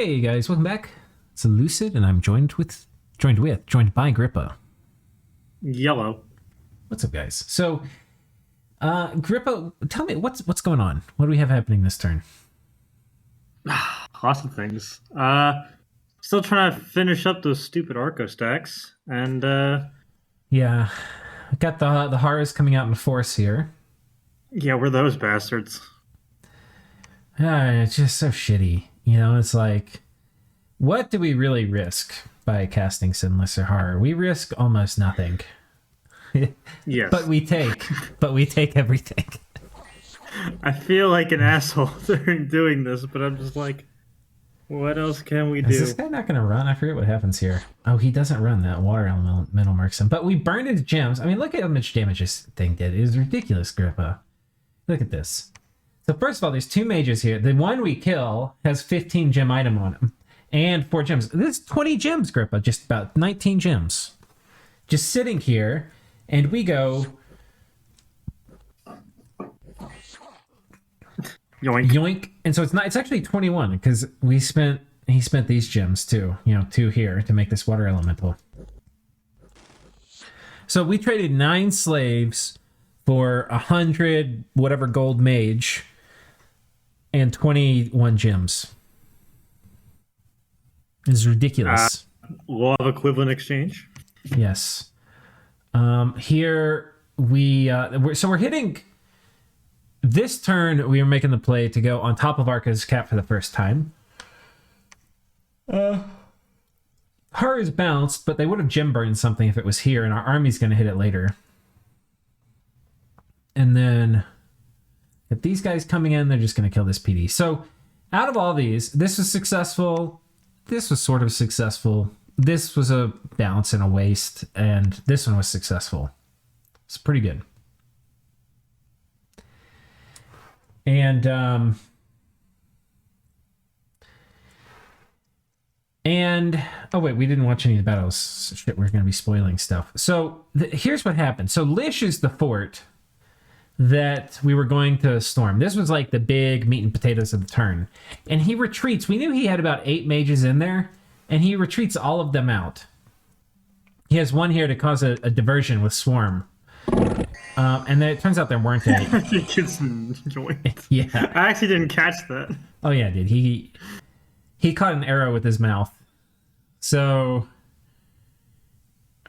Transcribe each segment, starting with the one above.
Hey guys, welcome back. It's Lucid, and I'm joined by Grippa. Yellow. What's up, guys? So, Grippa, tell me what's going on. What do we have happening this turn? Lots of things. Still trying to finish up those stupid Arco stacks, and Yeah, I got the horrors coming out in force here. yeah, we're those bastards. It's just so shitty. You know, it's like, what do we really risk by casting Sinless or Horror? We risk almost nothing. Yes, but we take everything. I feel like an asshole during doing this, but I'm just like, what else can we do? Is this guy not going to run? I forget what happens here. Oh, he doesn't run. That water elemental marks him. But we burned his gems. I mean, look at how much damage this thing did. It was ridiculous, Grippa. Look at this. So first of all, there's two mages here. The one we kill has 15 gem item on him. And 4 gems. This is 20 gems, Grippa. Just about 19 gems. Just sitting here. And we go... Yoink. Yoink. And so it's actually 21 because he spent these gems too. You know, 2 here to make this water elemental. So we traded 9 slaves for 100 whatever gold mage and 21 gems. It's ridiculous. Law of equivalent exchange. Yes. Here we're hitting. This turn, we were making the play to go on top of Arco's cap for the first time. Horror's bounced, but they would have gem burned something if it was here, and our army's going to hit it later. And then, if these guys coming in, they're just going to kill this PD. So, out of all these, this was successful. This was sort of successful. This was a bounce and a waste, and this one was successful. It's pretty good. And oh wait, we didn't watch any of the battles. Shit, we're going to be spoiling stuff. So here's what happened. So Lish is the fort that we were going to storm. This was like the big meat and potatoes of the turn. And he retreats. We knew he had about 8 mages in there, and he retreats all of them out. He has one here to cause a diversion with Swarm. And then it turns out there weren't any. I think it's joint. Yeah. I actually didn't catch that. Oh yeah, dude. He caught an arrow with his mouth. So,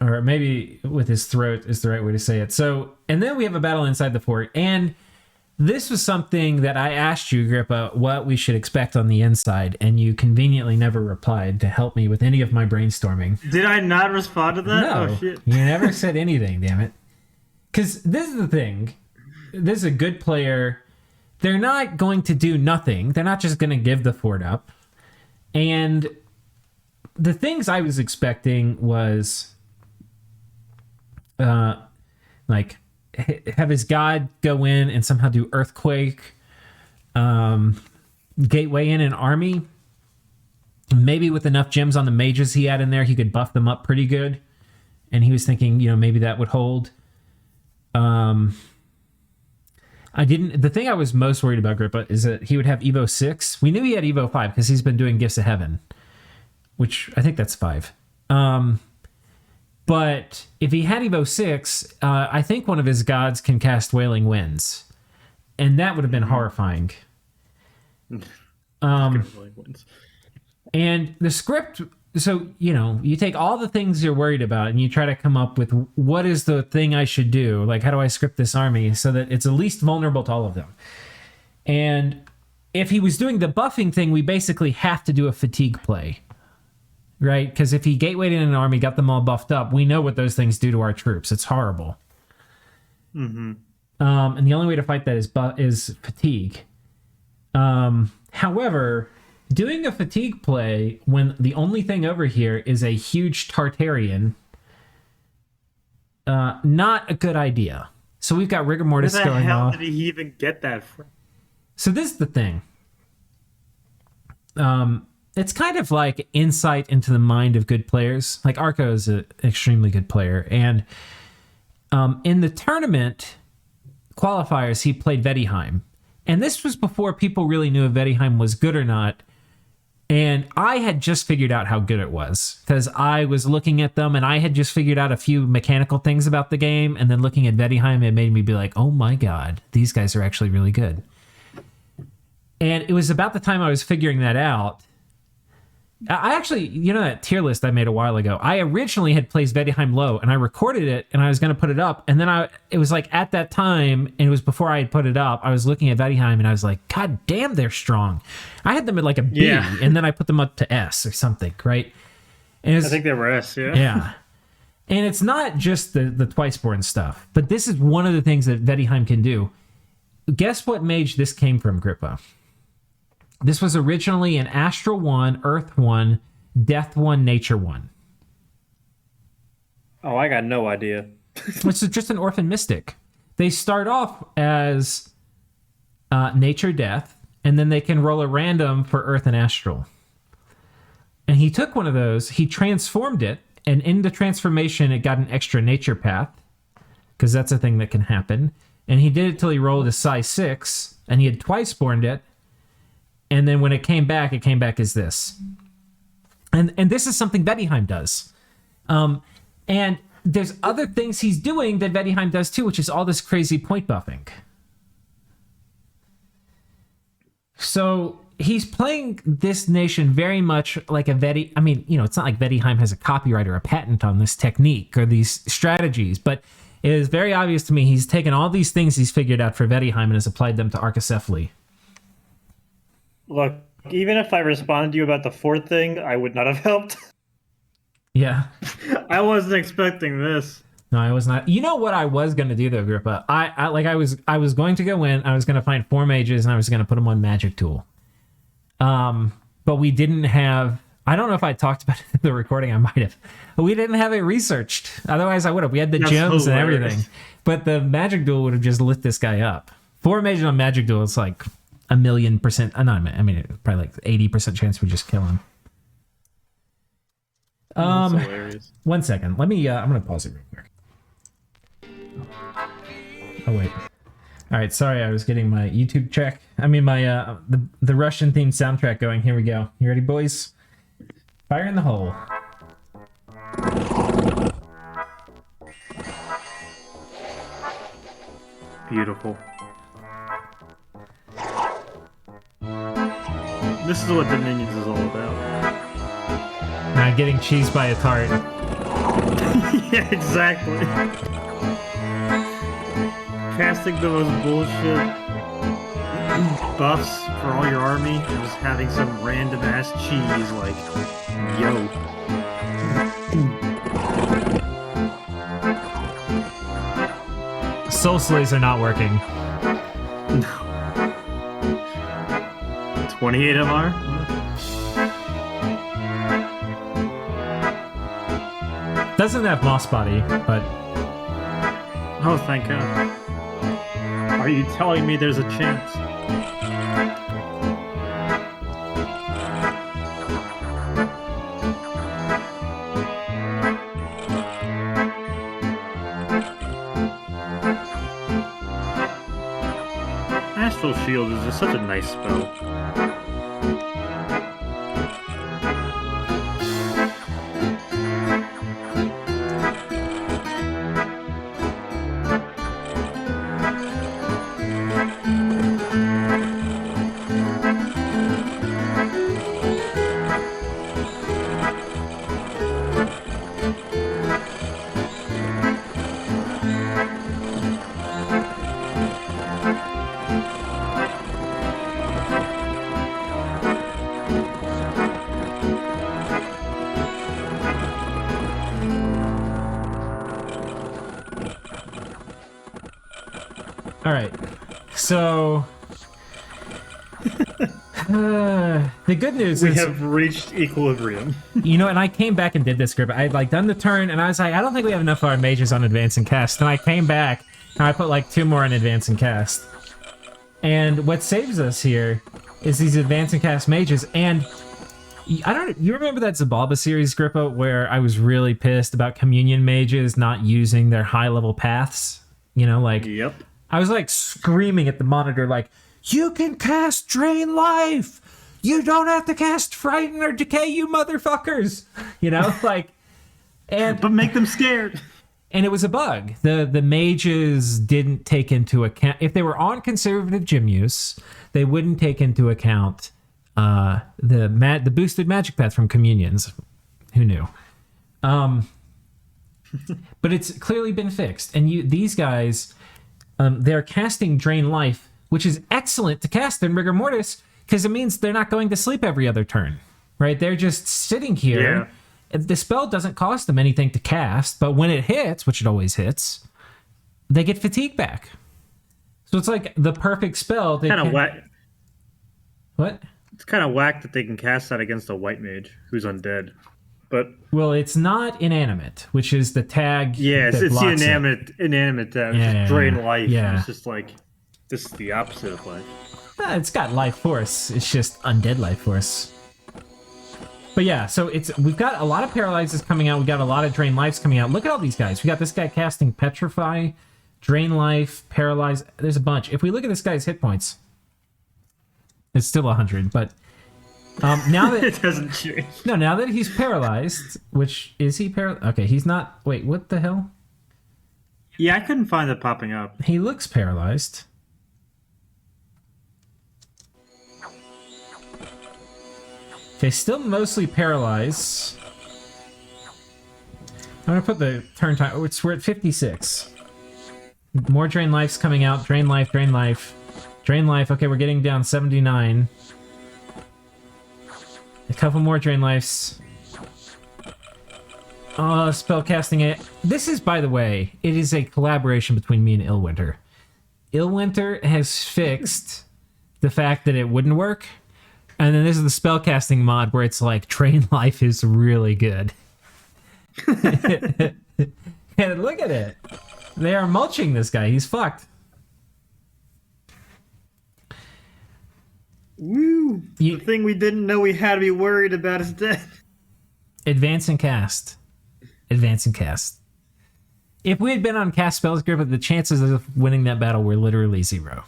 or maybe with his throat is the right way to say it. So, and then we have a battle inside the fort. And this was something that I asked you, Grippa, what we should expect on the inside. And you conveniently never replied to help me with any of my brainstorming. Did I not respond to that? No, Oh, shit. you never said anything, damn it. Because this is the thing. This is a good player. They're not going to do nothing. They're not just going to give the fort up. And the things I was expecting was like have his god go in and somehow do earthquake, gateway in an army. Maybe with enough gems on the mages he had in there, he could buff them up pretty good. And he was thinking, maybe that would hold. The thing I was most worried about, Grippa, is that he would have Evo 6. We knew he had Evo 5 because he's been doing Gifts of Heaven, which I think that's 5. But if he had Evo 6, I think one of his gods can cast Wailing Winds, and that would have been horrifying. And the script, so, you take all the things you're worried about and you try to come up with what is the thing I should do? Like, how do I script this army so that it's the least vulnerable to all of them? And if he was doing the buffing thing, we basically have to do a fatigue play, right? Because if he gatewayed in an army, got them all buffed up, we know what those things do to our troops. It's horrible. Mm-hmm. And the only way to fight that is fatigue. However, doing a fatigue play when the only thing over here is a huge Tartarian, not a good idea. So we've got rigor mortis going on. Where the hell did he even get that from? So this is the thing. It's kind of like insight into the mind of good players. Like Arco is an extremely good player. And in the tournament qualifiers, he played Vedheim. And this was before people really knew if Vedheim was good or not. And I had just figured out how good it was because I was looking at them and I had just figured out a few mechanical things about the game. And then looking at Vedheim, it made me be like, oh my God, these guys are actually really good. And it was about the time I was figuring that out. I actually, that tier list I made a while ago, I originally had placed Vedheim low and I recorded it and I was going to put it up. And then it was like at that time, and it was before I had put it up, I was looking at Vedheim and I was like, God damn, they're strong. I had them at like a B and then I put them up to S or something, right? And I think they were S, yeah. Yeah. And it's not just the Twiceborn stuff, but this is one of the things that Vedheim can do. Guess what mage this came from, Grippa? This was originally an Astral 1, Earth 1, Death 1, Nature 1. Oh, I got no idea. Which is just an Orphan Mystic. They start off as Nature, Death, and then they can roll a random for Earth and Astral. And he took one of those, he transformed it, and in the transformation, it got an extra Nature path, because that's a thing that can happen. And he did it till he rolled a size 6, and he had Twiceborned it. And then when it came back as this. And this is something Vedheim does. And there's other things he's doing that Vedheim does too, which is all this crazy point buffing. So he's playing this nation very much like a Vedi. I mean, it's not like Vedheim has a copyright or a patent on this technique or these strategies, but it is very obvious to me he's taken all these things he's figured out for Vedheim and has applied them to Arcocephaly. Look, even if I responded to you about the fourth thing, I would not have helped. Yeah. I wasn't expecting this. No, I was not. You know what I was going to do, though, Grippa? I was going to go in, I was going to find 4 mages, and I was going to put them on Magic Tool. But we didn't have... I don't know if I talked about it in the recording. I might have. But we didn't have it researched. Otherwise, I would have. We had the gems and everything. But the Magic Duel would have just lit this guy up. 4 mages on Magic Duel, it's like... 1,000,000%. No, I mean, probably like 80% chance we just kill him. That's hilarious. 1 second. Let me. I'm gonna pause it real quick. Oh wait. All right. Sorry, I was getting my YouTube check. I mean, my the Russian themed soundtrack going. Here we go. You ready, boys? Fire in the hole. Beautiful. This is what Dominions is all about. Not getting cheesed by a tart. Yeah, exactly. Casting the most bullshit buffs for all your army and just having some random ass cheese like, yo. Soul Slays are not working. No. 28 MR? Doesn't have Moss Body, but... Oh, thank God. Are you telling me there's a chance? Astral Shield is just such a nice spell. All right, so the good news We is have reached equilibrium. and I came back and did this script. I had done the turn, and I was like, I don't think we have enough of our mages on advance and cast. And I came back, and I put 2 more on advance and cast. And what saves us here is these advance and cast mages. And you remember that Zabalba series, Grippa, where I was really pissed about communion mages not using their high level paths? Yep. I was screaming at the monitor, you can cast Drain Life! you don't have to cast Frighten or Decay, you motherfuckers. You know, like, and But make them scared. And it was a bug. The mages didn't take into account, if they were on conservative gym use, they wouldn't take into account the boosted magic path from communions. Who knew? But it's clearly been fixed. And these guys, they're casting Drain Life, which is excellent to cast in Rigor Mortis, because it means they're not going to sleep every other turn, right? They're just sitting here. Yeah. The spell doesn't cost them anything to cast, but when it hits, which it always hits, they get fatigue back. So it's like the perfect spell. Kind of whack. What? It's kind of whack that they can cast that against a white mage who's undead. But well, it's not inanimate, which is the tag. yeah, it's the inanimate tag. Yeah, Drain life. Yeah. It's just like this is the opposite of life. It's got life force. It's just undead life force. But yeah, so we've got a lot of paralyzes coming out. We've got a lot of drain lives coming out. Look at all these guys. We got this guy casting Petrify, Drain Life, Paralyze. There's a bunch. If we look at this guy's hit points, it's still 100. But now that It doesn't change. no, now that he's paralyzed, which is he paralyzed? Okay, he's not. Wait, what the hell? Yeah, I couldn't find it popping up. He looks paralyzed. Okay, still mostly paralyzed. I'm gonna put the turn time. Oh, we're at 56. More Drain Life's coming out. Drain Life, Drain Life, Drain Life. Okay, we're getting down 79. A couple more Drain Lifes. Spell casting it. This is, by the way, it is a collaboration between me and Illwinter. Illwinter has fixed the fact that it wouldn't work. And then this is the spellcasting mod where it's like Drain Life is really good. And look at it. They are mulching this guy. He's fucked. Woo! The thing we didn't know we had to be worried about is dead. Advance and cast. Advance and cast. If we had been on cast spells grip, the chances of winning that battle were literally 0.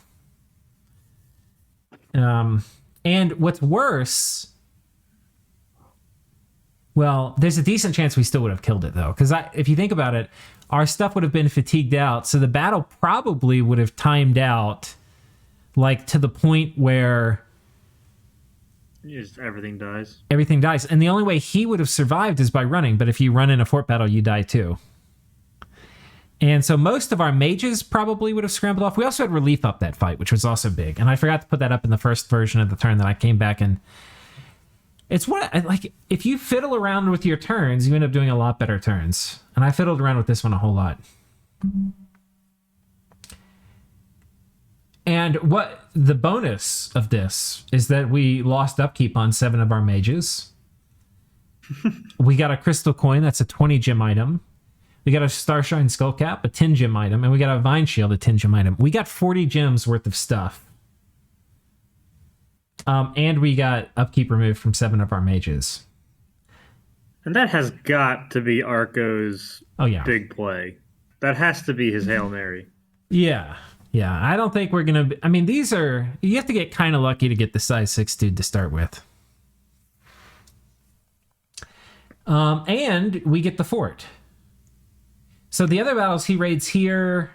And what's worse, well, there's a decent chance we still would have killed it, though. Because if you think about it, our stuff would have been fatigued out. So the battle probably would have timed out, like, to the point where everything dies. Everything dies. And the only way he would have survived is by running. But if you run in a fort battle, you die, too. And so most of our mages probably would have scrambled off. We also had relief up that fight, which was also big. And I forgot to put that up in the first version of the turn that I came back and... It's like, if you fiddle around with your turns, you end up doing a lot better turns. And I fiddled around with this one a whole lot. And what the bonus of this is that we lost upkeep on 7 of our mages. We got a crystal coin. That's a 20 gem item. We got a Starshine Skullcap, a 10 gem item, and we got a Vine Shield, a 10 gem item. We got 40 gems worth of stuff. And we got upkeep removed from 7 of our mages. And that has got to be Arco's big play. That has to be his Hail Mary. Yeah. Yeah. I don't think we're going to... I mean, these are... You have to get kind of lucky to get the size 6 dude to start with. And we get the fort. So the other battles he raids here.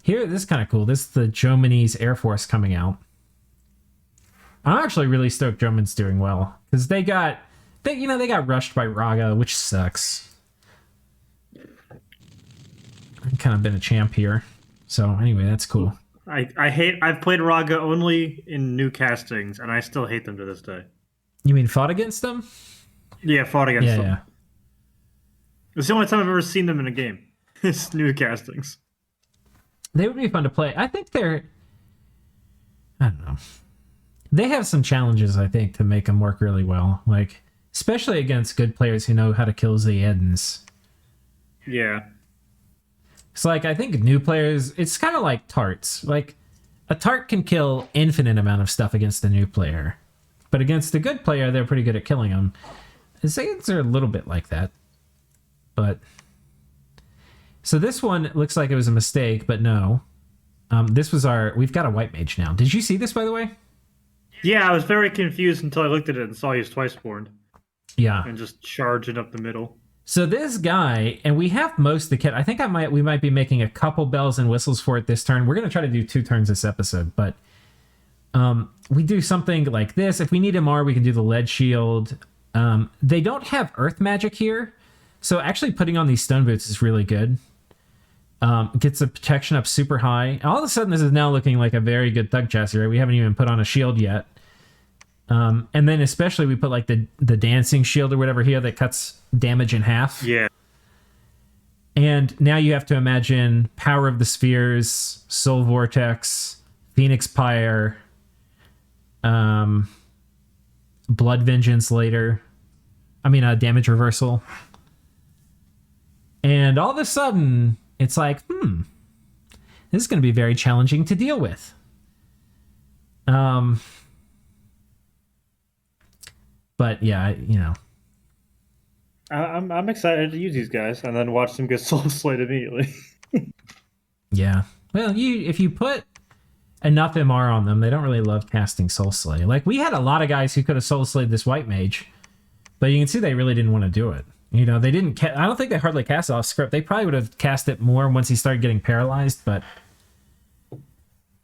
Here, this is kind of cool. This is the Jomani's Air Force coming out. I'm actually really stoked Joman's doing well because they got rushed by Raga, which sucks. I've kind of been a champ here, so anyway, that's cool. I've played Raga only in new castings, and I still hate them to this day. You mean fought against them? Yeah, fought against them. Yeah. It's the only time I've ever seen them in a game. It's new castings. They would be fun to play. I think I don't know. They have some challenges, I think, to make them work really well. Like, especially against good players who know how to kill Zayedans. Yeah. It's like, I think new players, it's kind of like tarts. Like, a tart can kill infinite amount of stuff against a new player. But against a good player, they're pretty good at killing them. Zayedans are a little bit like that. But... So this one looks like it was a mistake, but no. This was we've got a white mage now. Did you see this, by the way? Yeah, I was very confused until I looked at it and saw he was twice born Yeah. and just charging up the middle. So this guy, and we have most of the kit. I think we might be making a couple bells and whistles for it this turn. We're going to try to do 2 turns this episode, but we do something like this. If we need MR, we can do the lead shield. They don't have earth magic here, so actually putting on these stone boots is really good. Gets the protection up super high. All of a sudden, this is now looking like a very good thug chassis, right? We haven't even put on a shield yet. And then especially we put like the dancing shield or whatever here that cuts damage in half. Yeah. And now you have to imagine Power of the Spheres, Soul Vortex, Phoenix Pyre, Blood Vengeance later. Damage reversal. And all of a sudden, it's like, this is going to be very challenging to deal with. But yeah, I'm excited to use these guys and then watch them get soul slayed immediately. Yeah. Well, if you put enough MR on them, they don't really love casting Soul Slay. Like, we had a lot of guys who could have Soul Slayed this white mage, but you can see they really didn't want to do it. They didn't. I don't think they hardly cast it off script. They probably would have cast it more once he started getting paralyzed, but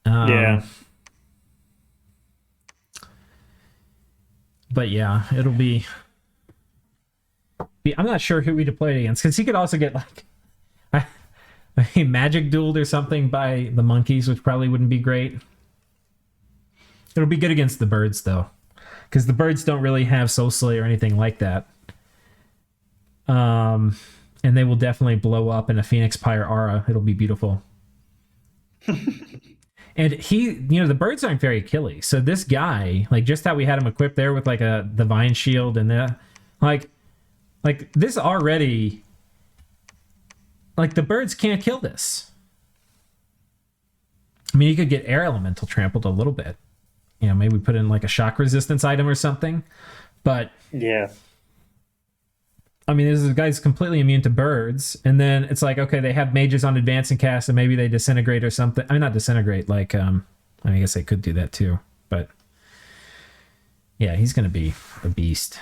Yeah. But yeah, it'll be. I'm not sure who we deployed against, because he could also get like a magic dueled or something by the monkeys, which probably wouldn't be great. It'll be good against the birds though, because the birds don't really have Soul Slay or anything like that. And they will definitely blow up in a Phoenix Pyre aura. It'll be beautiful. And the birds aren't very killy. So this guy, like just how we had him equipped there with like a divine shield and that, like this already, like the birds can't kill this. You could get air elemental trampled a little bit. Maybe put in like a shock resistance item or something. But Yeah. this guy's completely immune to birds, and then it's like, okay, they have mages on advance and cast, and maybe they disintegrate or something. Not disintegrate, like, I guess they could do that too, but yeah, he's gonna be a beast.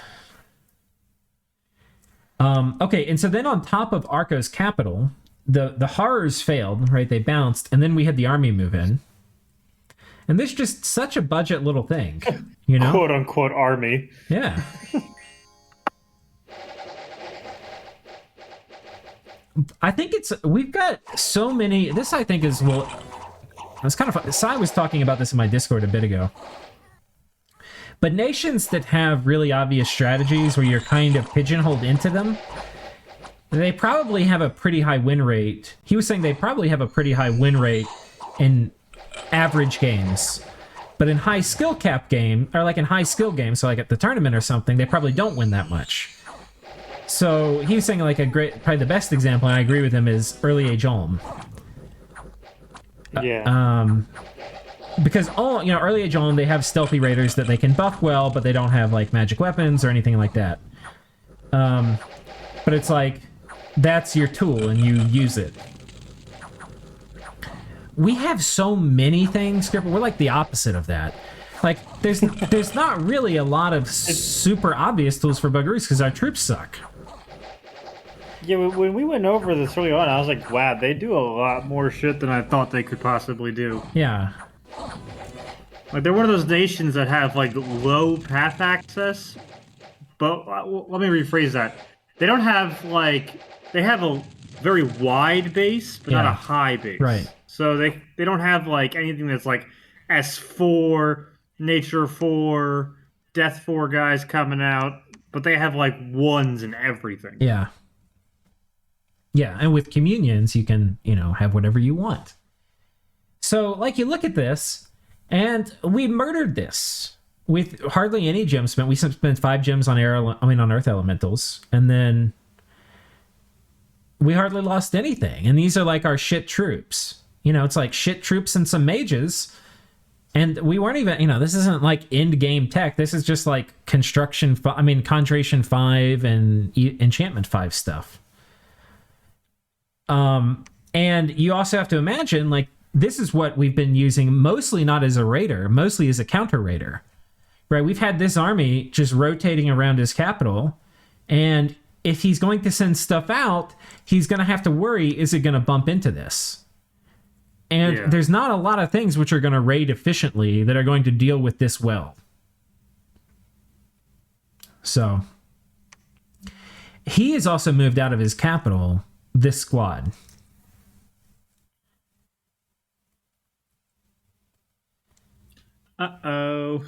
Okay, and so then on top of Arco's capital, the horrors failed, right? They bounced, and then we had the army move in. And this is just such a budget little thing, Quote unquote army. Yeah. I think we've got so many. This I think is, well, it's kind of fun. Sai was talking about this in my Discord a bit ago. But nations that have really obvious strategies where you're kind of pigeonholed into them, they probably have a pretty high win rate. He was saying they probably have a pretty high win rate in average games. But in high skill cap game, or like in high skill games, so like at the tournament or something, they probably don't win that much. So he was saying like probably the best example, and I agree with him, is Early Age Ulm. Yeah. Because Early Age Ulm, they have stealthy raiders that they can buff well, but they don't have like magic weapons or anything like that. But it's like, that's your tool and you use it. We have so many things, Skipper. We're like the opposite of that. Like, there's not really a lot of super obvious tools for Bogarus because our troops suck. Yeah, when we went over this early on, I was like, wow, they do a lot more shit than I thought they could possibly do. Yeah. Like, they're one of those nations that have, like, low path access. But let me rephrase that. They don't have, like, they have a very wide base, but not a high base. Right. So they don't have, like, anything that's, like, S4, Nature 4, Death 4 guys coming out. But they have, like, ones and everything. Yeah. Yeah, and with communions, you can, have whatever you want. So, like, you look at this, and we murdered this with hardly any gems spent. We spent 5 gems on on Earth Elementals, and then we hardly lost anything. And these are like our shit troops. It's like shit troops and some mages. And we weren't even, this isn't like end game tech. This is just like Conjuration 5 and Enchantment 5 stuff. And you also have to imagine, like, this is what we've been using mostly not as a raider, mostly as a counter raider. right? We've had this army just rotating around his capital, and if he's going to send stuff out, he's going to have to worry, is it going to bump into this? And there's not a lot of things which are going to raid efficiently that are going to deal with this well. So he has also moved out of his capital, this squad. Uh-oh.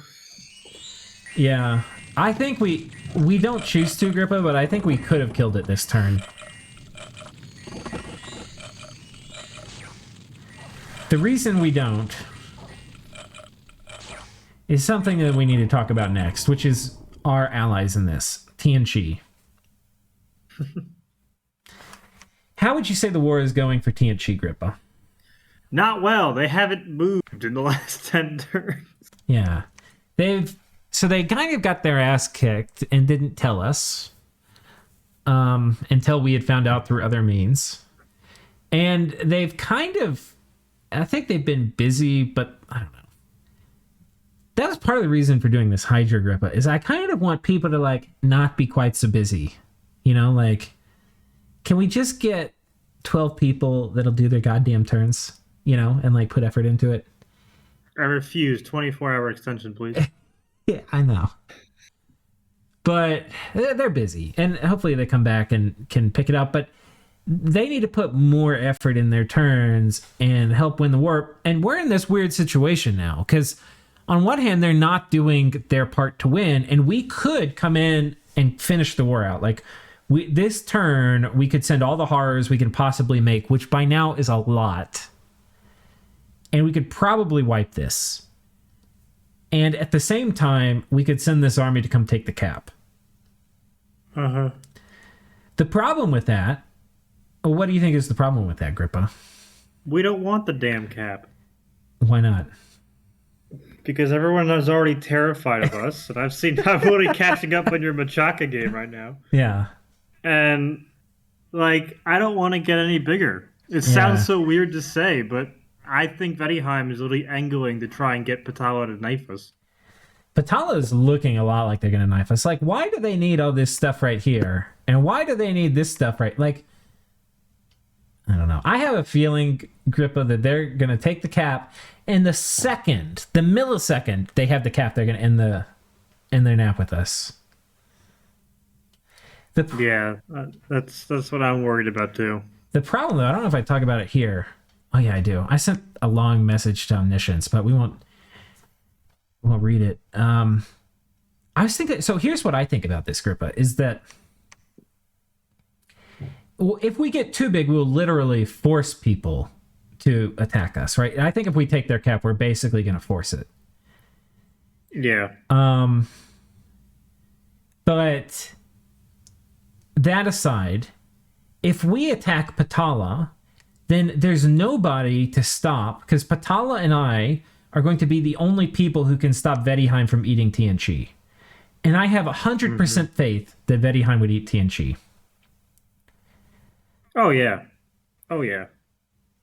Yeah. I think we don't choose to, Grippa, but I think we could have killed it this turn. The reason we don't is something that we need to talk about next, which is our allies in this, Tianqi. How would you say the war is going for Tianqi, Grippa? Not well. They haven't moved in the last 10 turns. Yeah. So they kind of got their ass kicked and didn't tell us until we had found out through other means. And they've kind of, I think they've been busy, but I don't know. That was part of the reason for doing this Hydra, Grippa, is I kind of want people to, like, not be quite so busy. You know, like, can we just get 12 people that'll do their goddamn turns, you know, and, like, put effort into it? I refuse. 24-hour extension, please. Yeah, I know. But they're busy, and hopefully they come back and can pick it up. But they need to put more effort in their turns and help win the war. And we're in this weird situation now, because on one hand, they're not doing their part to win, and we could come in and finish the war out. Like, this turn, we could send all the horrors we can possibly make, which by now is a lot. And we could probably wipe this. And at the same time, we could send this army to come take the cap. Uh-huh. The problem with that, what do you think is the problem with that, Grippa? We don't want the damn cap. Why not? Because everyone is already terrified of us, and I'm already catching up on your Machaka game right now. Yeah. And, like, I don't want to get any bigger. It sounds so weird to say, but I think Vettiheim is literally angling to try and get Patala to knife us. Patala is looking a lot like they're going to knife us. Like, why do they need all this stuff right here? And why do they need this stuff right? Like, I don't know. I have a feeling, Grippa, that they're going to take the cap, and the millisecond they have the cap, they're going to end their nap with us. That's what I'm worried about too. The problem, though, I don't know if I talk about it here. Oh yeah, I do. I sent a long message to Omniscience, but we won't read it. I was thinking. So here's what I think about this, Grippa, is that if we get too big, we'll literally force people to attack us, right? And I think if we take their cap, we're basically going to force it. Yeah. But that aside, if we attack Patala, then there's nobody to stop, because Patala and I are going to be the only people who can stop Vettiheim from eating Tianqi. And I have 100% faith that Vettiheim would eat Tianqi. Oh, yeah. Oh, yeah.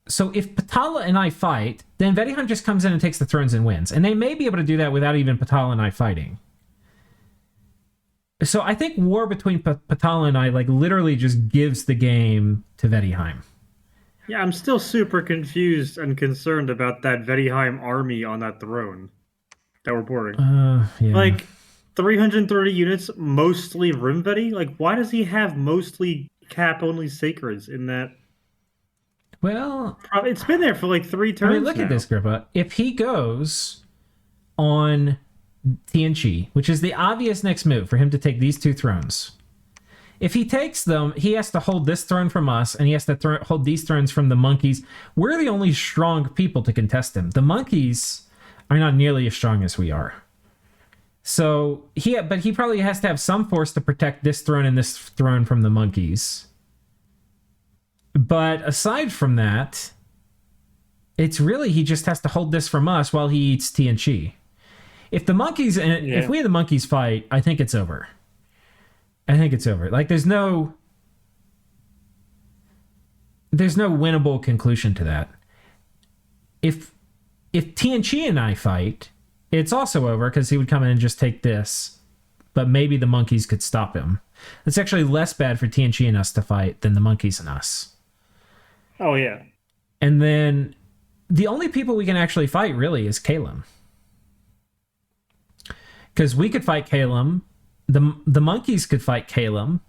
So if Patala and I fight, then Vettiheim just comes in and takes the thrones and wins. And they may be able to do that without even Patala and I fighting. So I think war between Patala and I, like, literally just gives the game to Vettiheim. Yeah, I'm still super confused and concerned about that Vettiheim army on that throne that we're boarding. Yeah. Like, 330 units, mostly Rimvetti? Like, why does he have mostly cap-only Sacreds in that? Well, it's been there for like 3 turns. I mean, look at this, Grippa. If he goes on Tianqi, which is the obvious next move for him to take these 2 thrones, if he takes them, he has to hold this throne from us, and he has to hold these thrones from the monkeys. We're the only strong people to contest him. The monkeys are not nearly as strong as we are. So he probably has to have some force to protect this throne and this throne from the monkeys. But aside from that, it's really, he just has to hold this from us while he eats Tianqi. If the monkeys, if we and the monkeys fight, I think it's over. Like, there's no winnable conclusion to that. If Tianqi and I fight, it's also over because he would come in and just take this. But maybe the monkeys could stop him. It's actually less bad for TNG and us to fight than the monkeys and us. Oh, yeah. And then the only people we can actually fight really is Calum. Because we could fight Calum. The monkeys could fight Calum.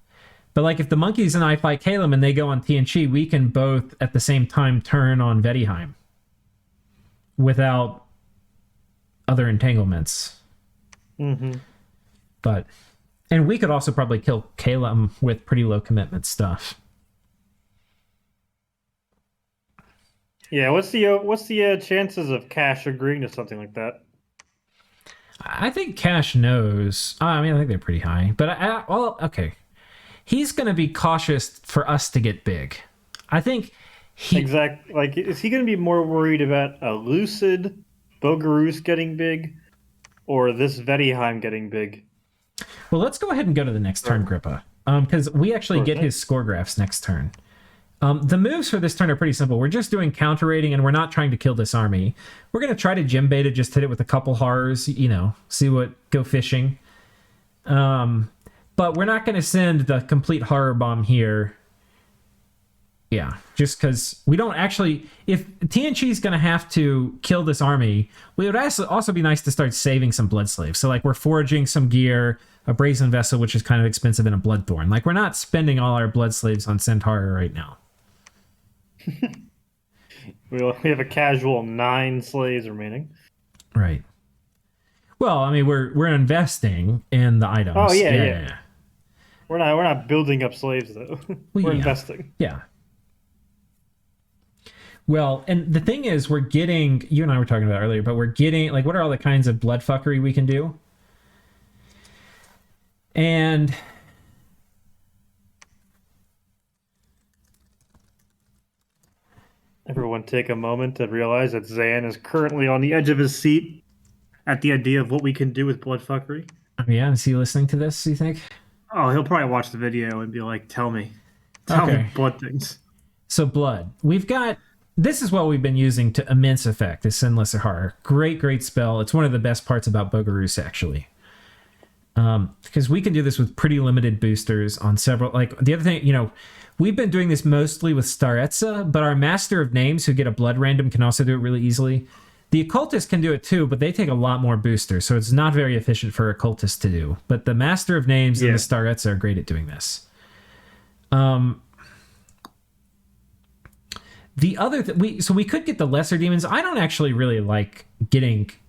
But like if the monkeys and I fight Calum and they go on TNG, we can both at the same time turn on Vedheim without other entanglements. Mm-hmm. And we could also probably kill Calum with pretty low commitment stuff. Yeah, what's the chances of Cash agreeing to something like that? I think Cash knows. I mean, I think they're pretty high. But, well, okay. He's going to be cautious for us to get big. I think Exactly. Like, is he going to be more worried about a Lucid Bogarus getting big or this Vedheim getting big? Well, let's go ahead and go to the next turn, Grippa. Because we actually get his score graphs next turn. The moves for this turn are pretty simple. We're just doing counter raiding, and we're not trying to kill this army. We're going to try to Jim Beta, just hit it with a couple horrors, go fishing. But we're not going to send the complete horror bomb here. Yeah, just because we don't actually... If TNG is going to have to kill this army, we would also be nice to start saving some blood slaves. So, like, we're foraging some gear, a brazen vessel, which is kind of expensive, and a bloodthorn. Like, we're not spending all our blood slaves on Centaur right now. We have a casual 9 slaves remaining. Right. Well, I mean, we're investing in the items. Oh, yeah. We're not building up slaves, though. We're investing. Yeah. Well, and the thing is, we're getting... You and I were talking about it earlier, but we're getting... Like, what are all the kinds of blood fuckery we can do? And... Everyone take a moment to realize that Zan is currently on the edge of his seat at the idea of what we can do with bloodfuckery. Yeah, is he listening to this, you think? Oh, he'll probably watch the video and be like, tell me blood things. So blood. We've got... This is what we've been using to immense effect, is Sinless Horror. Great spell. It's one of the best parts about Bogarus, actually. Because we can do this with pretty limited boosters on several... Like, the other thing, we've been doing this mostly with Staretza, but our Master of Names, who get a blood random, can also do it really easily. The Occultist can do it too, but they take a lot more boosters, so it's not very efficient for Occultist to do. But the Master of Names and the Staretza are great at doing this. The other so we could get the lesser demons. I don't actually really like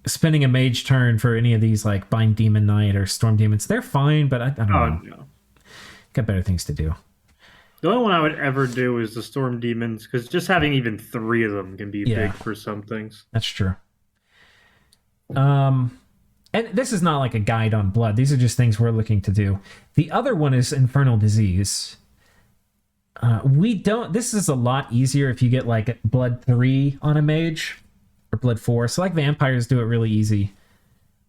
spending a mage turn for any of these, like Bind Demon Knight or Storm Demons. They're fine, but I don't know. No. Got better things to do. The only one I would ever do is the Storm Demons, because just having even 3 of them can be big for some things. That's true. And this is not like a guide on blood. These are just things we're looking to do. The other one is Infernal Disease. This is a lot easier if you get like blood 3 on a mage or blood 4. So like vampires do it really easy.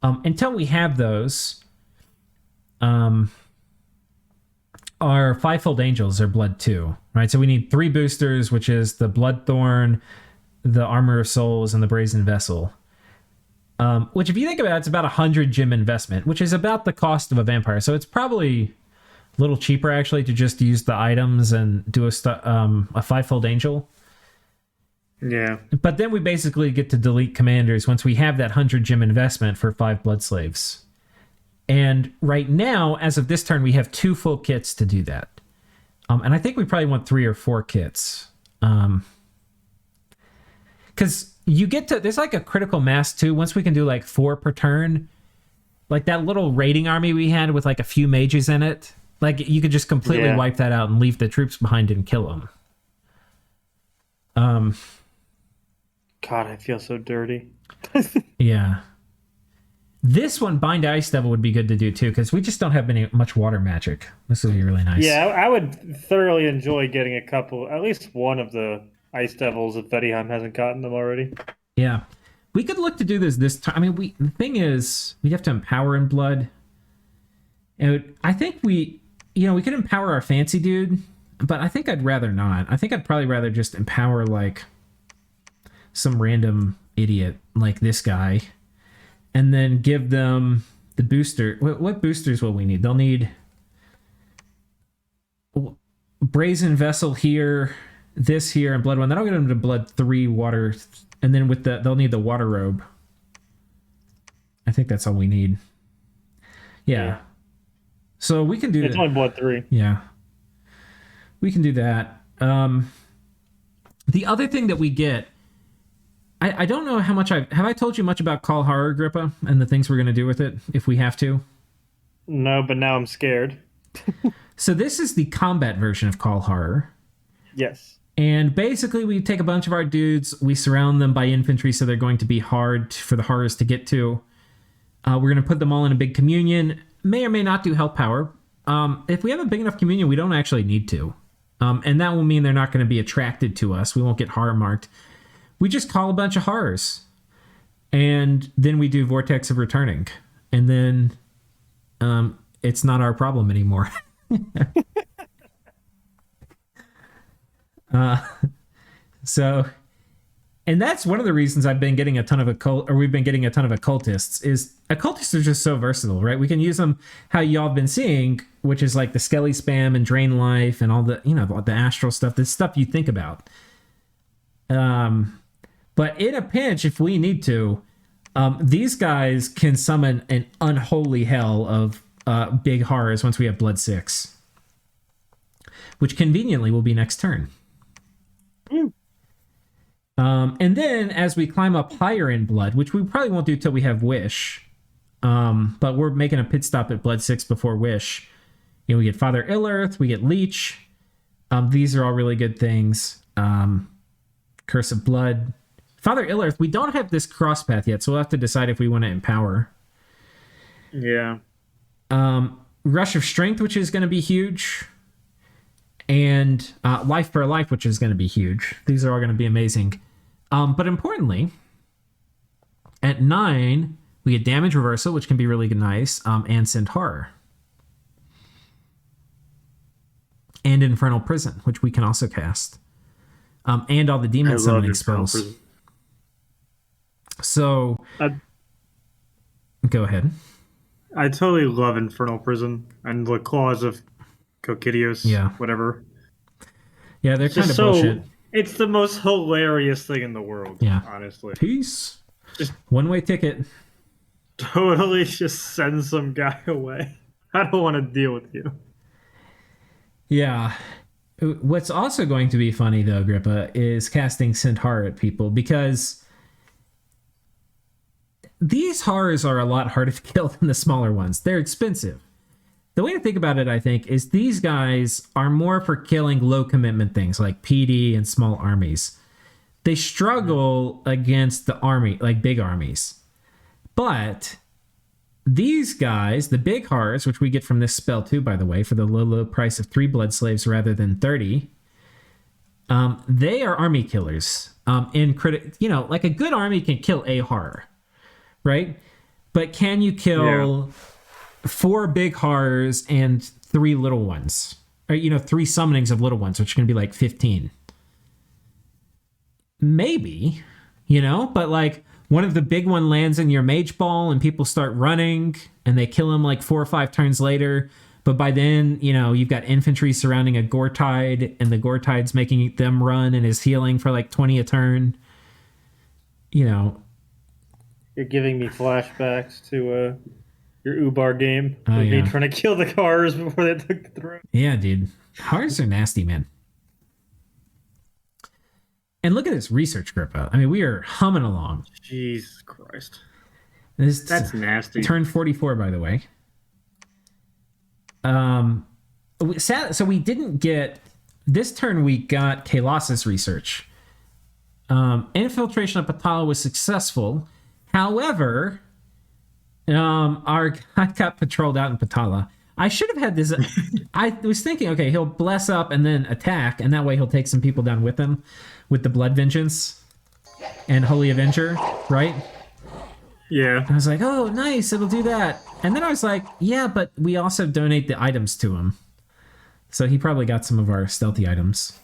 Until we have those, our Fivefold Angels are blood 2, right? So we need 3 boosters, which is the Bloodthorn, the Armor of Souls, and the Brazen Vessel. Which if you think about it, it's about 100 gem investment, which is about the cost of a vampire. So it's probably a little cheaper actually to just use the items and do a Fivefold Angel. Yeah. But then we basically get to delete commanders once we have that 100 gem investment for 5 blood slaves. And right now, as of this turn, we have 2 full kits to do that. And I think we probably want 3 or 4 kits. Because there's like a critical mass too. Once we can do like 4 per turn, like that little raiding army we had with like a few mages in it, like you could just completely wipe that out and leave the troops behind and kill them. God, I feel so dirty. Yeah. This one, Bind Ice Devil, would be good to do too, because we just don't have much water magic. This would be really nice. Yeah, I would thoroughly enjoy getting at least one of the Ice Devils if Vedheim hasn't gotten them already. Yeah. We could look to do this time. I mean, the thing is, we have to empower in blood. And I think we could empower our fancy dude, but I think I'd rather not. I think I'd probably rather just empower like some random idiot like this guy. and then give them the booster. What boosters will we need? They'll need Brazen Vessel here, this here, and Blood 1. That'll get them to Blood 3, Water, and then they'll need the Water Robe. I think that's all we need. Yeah. So we can do that. It's only Blood 3. Yeah. We can do that. The other thing that we get, I don't know how much have I told you much about Call Horror, Agrippa, and the things we're going to do with it if we have to? No, but now I'm scared. So this is the combat version of Call Horror. Yes. And basically we take a bunch of our dudes, we surround them by infantry, so they're going to be hard for the horrors to get to. We're going to put them all in a big communion. May or may not do health power. If we have a big enough communion, we don't actually need to. And that will mean they're not going to be attracted to us. We won't get horror marked. We just call a bunch of horrors. And then we do Vortex of Returning. And then it's not our problem anymore. And that's one of the reasons I've been getting a ton of we've been getting a ton of occultists, is occultists are just so versatile, right? We can use them how y'all have been seeing, which is like the Skelly spam and Drain Life and all the, the astral stuff, the stuff you think about. But in a pinch, if we need to, these guys can summon an unholy hell of big horrors once we have Blood 6. Which conveniently will be next turn. And then as we climb up higher in Blood, which we probably won't do till we have Wish, but we're making a pit stop at Blood 6 before Wish. We get Father Ill-Earth, we get Leech. These are all really good things. Curse of Blood. Father Ill-Earth, we don't have this cross path yet, so we'll have to decide if we want to empower. Yeah. Rush of Strength, which is going to be huge. And Life for Life, which is going to be huge. These are all going to be amazing. But importantly, at 9, we get Damage Reversal, which can be really nice, and Send Horror. And Infernal Prison, which we can also cast. And all the demon summoning spells. So, go ahead. I totally love Infernal Prison and the Claws of Cocydius, whatever. Yeah, they're kind of bullshit. It's the most hilarious thing in the world, honestly. Peace. Just one-way ticket. Totally just send some guy away. I don't want to deal with you. Yeah. What's also going to be funny, though, Agrippa, is casting Send Horror at people, because these horrors are a lot harder to kill than the smaller ones. They're expensive. The way to think about it, I think, is these guys are more for killing low commitment things like PD and small armies. They struggle against the army, like big armies. But these guys, the big horrors, which we get from this spell too, by the way, for the low price of 3 blood slaves rather than 30, they are army killers. Like a good army can kill a horror, right? But can you kill 4 big horrors and 3 little ones? Or, 3 summonings of little ones, which are going to be like 15. Maybe, but like one of the big one lands in your mage ball and people start running and they kill him like 4 or 5 turns later. But by then, you've got infantry surrounding a Gortide and the Gortide's making them run and is healing for like 20 a turn. You're giving me flashbacks to your Ubar game. Oh, me trying to kill the cars before they took the throne. Yeah, dude. Cars are nasty, man. And look at this research, Grippa. I mean, we are humming along. Jesus Christ. That's nasty. Turn 44, by the way. So we didn't get... This turn, we got Kalos' research. Infiltration of Patala was successful. However, our guy got patrolled out in Patala. I should have had this. I was thinking, okay, he'll bless up and then attack, and that way he'll take some people down with him with the Blood Vengeance and Holy Avenger, right? Yeah. I was like, oh, nice, it'll do that. And then I was like, yeah, but we also donate the items to him. So he probably got some of our stealthy items.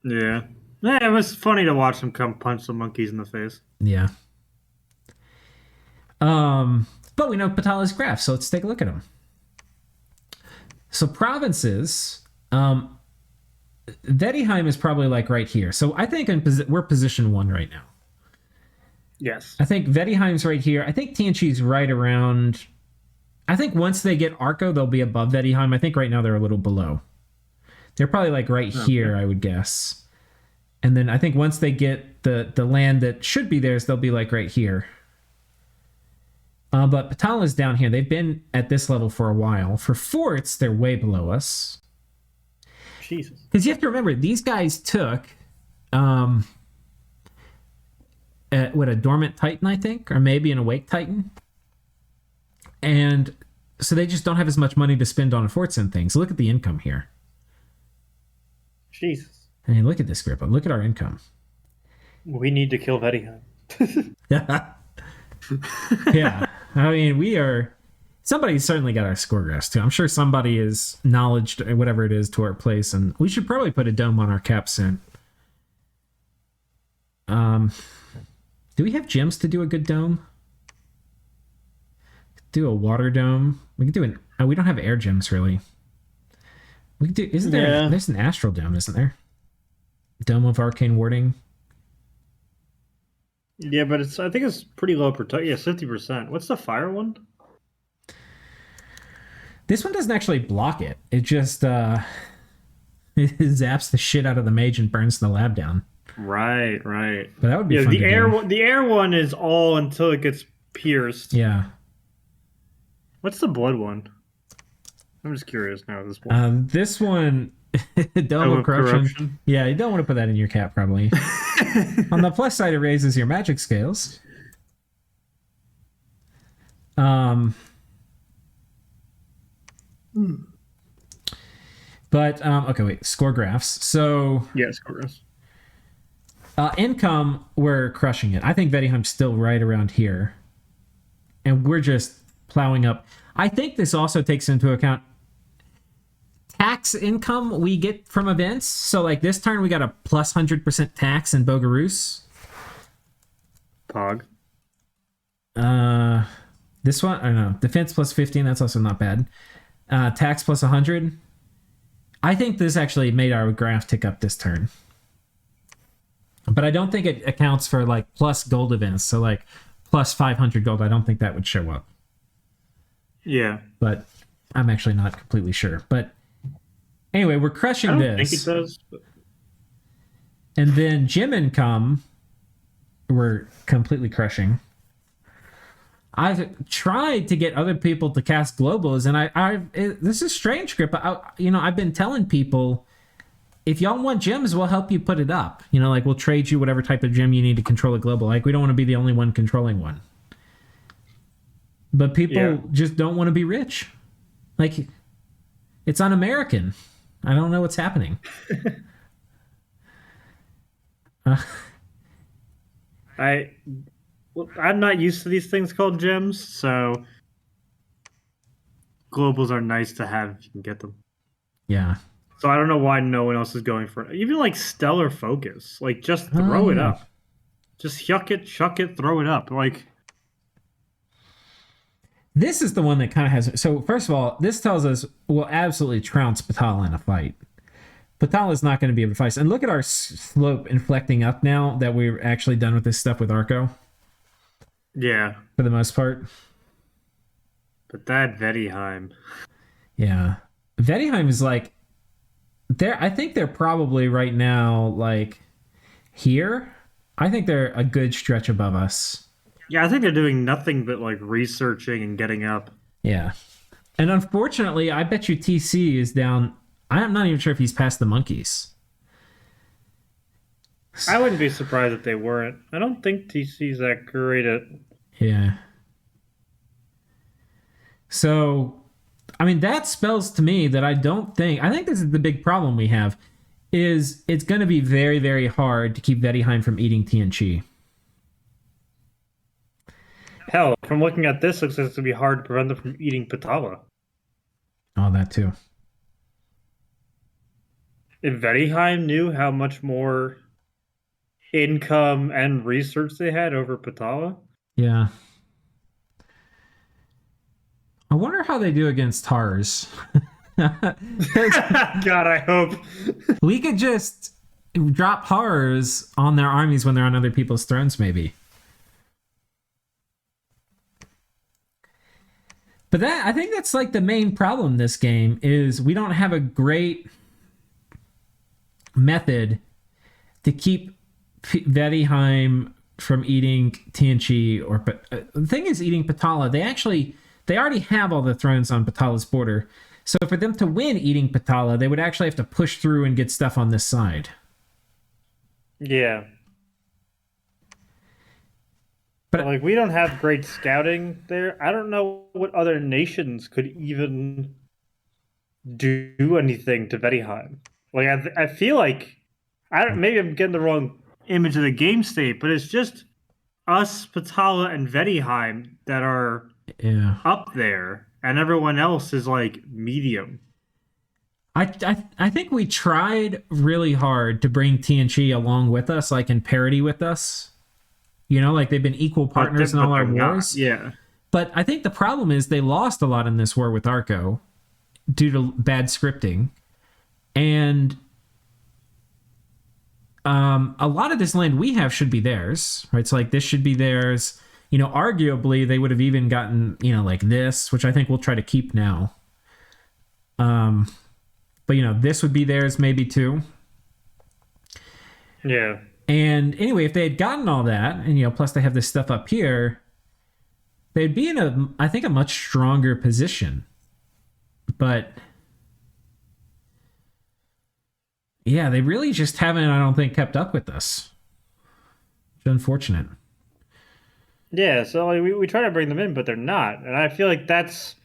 Yeah. Yeah, it was funny to watch him come punch some monkeys in the face. Yeah. But we know Patala's graph, so let's take a look at them. So provinces, Vettiheim is probably like right here. So I think we're position 1 right now. Yes. I think Vettiheim's right here. I think TNC's right around. I think once they get Arco, they'll be above Vettiheim. I think right now they're a little below. They're probably like right here, I would guess. And then I think once they get the land that should be theirs, they'll be like right here. But Patala's down here. They've been at this level for a while. For forts, they're way below us. Jesus. Because you have to remember, these guys took a dormant titan, I think, or maybe an awake titan. And so they just don't have as much money to spend on forts and things. Look at the income here. Jesus. I mean, look at this, Grippa. Look at our income. We need to kill Vettiheim. Yeah. I mean, we are... Somebody's certainly got our score graphs, too. I'm sure somebody is knowledged, whatever it is, to our place, and we should probably put a dome on our cap soon. Do we have gems to do a good dome? Do a water dome. We could do an... Oh, we don't have air gems, really. We could do... Isn't there... Yeah. There's an astral dome, isn't there? Dome of arcane warding. Yeah, but I think it's pretty low protection. Yeah, 50%. What's the fire one? This one doesn't actually block it. It just it zaps the shit out of the mage and burns the lab down. Right. But that would be fun the to air do. the air one is all until it gets pierced. Yeah. What's the blood one? I'm just curious now at this point. This one, Dome of corruption. Yeah, you don't want to put that in your cap, probably. On the plus side, it raises your magic scales. But okay, wait. Score graphs. So Yes, of course. income, we're crushing it. I think Vettiheim's still right around here, and we're just plowing up. I think this also takes into account tax income we get from events. So like this turn, we got a plus 100% tax in Bogarus. Pog. This one, I don't know. Defense plus 15, that's also not bad. Tax plus 100. I think this actually made our graph tick up this turn. But I don't think it accounts for like plus gold events. So like plus 500 gold, I don't think that would show up. Yeah. But I'm actually not completely sure. But anyway, we're crushing I don't this. think it does. But... And then gem income, we're completely crushing. I've tried to get other people to cast globals, and this is strange, Grip. I've been telling people, if y'all want gems, we'll help you put it up. Like we'll trade you whatever type of gem you need to control a global. Like we don't want to be the only one controlling one. But people just don't want to be rich. Like it's un-American. I don't know what's happening. I'm not used to these things called gems, so globals are nice to have if you can get them. Yeah. So I don't know why no one else is going for it. Even like stellar focus, like just throw it up. Just chuck it, throw it up. Like this is the one that kind of has. So first of all, this tells us we'll absolutely trounce Patala in a fight. Patala is not going to be able to fight. And look at our slope inflecting up now that we're actually done with this stuff with Arco. Yeah. For the most part. But that Vettiheim. Yeah. Vettiheim is like... I think they're probably right now, like, here. I think they're a good stretch above us. Yeah, I think they're doing nothing but, like, researching and getting up. Yeah. And unfortunately, I bet you TC is down... I'm not even sure if he's past the monkeys. I wouldn't be surprised if they weren't. I don't think TC's that great at... Yeah. So, I mean, that spells to me that I think this is the big problem we have, is it's going to be very, very hard to keep Vettiheim from eating TNC. Hell, from looking at this, looks like it's going to be hard to prevent them from eating Patala. Oh, that too. If Vettiheim knew how much more income and research they had over Patala. Yeah. I wonder how they do against Tars. 'Cause God, I hope. we could just drop horrors on their armies when they're on other people's thrones, maybe. But that I think that's like the main problem this game is we don't have a great method to keep Vedheim from eating Tianchi or the thing is eating Patala. They already have all the thrones on Patala's border. So for them to win eating Patala, they would actually have to push through and get stuff on this side. Yeah. But like we don't have great scouting there. I don't know what other nations could even do anything to Vedheim. Like I feel like maybe I'm getting the wrong image of the game state, but it's just us, Patala, and Vedheim that are yeah, up there, and everyone else is like medium. I think we tried really hard to bring Tianchi along with us, like in parity with us. You know, like they've been equal partners in all our wars. Yeah. But I think the problem is they lost a lot in this war with Arco due to bad scripting. And a lot of this land we have should be theirs, right? So like this should be theirs. You know, arguably they would have even gotten, you know, like this, which I think we'll try to keep now. But you know, this would be theirs maybe too. Yeah. And anyway, if they had gotten all that, and you know, plus they have this stuff up here, they'd be in I think, a much stronger position. But yeah, they really just haven't, I don't think, kept up with us. It's unfortunate. Yeah, so like, we try to bring them in, but they're not. And I feel like that's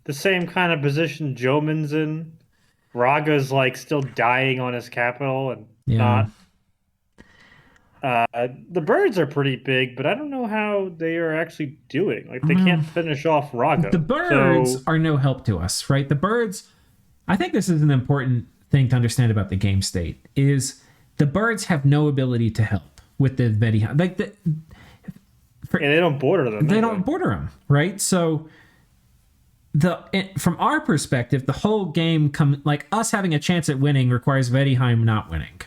the same kind of position Joman's in. Raga's like still dying on his capital and not. The birds are pretty big, but I don't know how they are actually doing. Like they can't finish off Raga. The birds are no help to us, right? The birds, I think this is an important thing to understand about the game state, is the birds have no ability to help with the Vedheim. Like they don't border them. They don't border them, right? So from our perspective, the whole game like us having a chance at winning requires Vedheim not winning.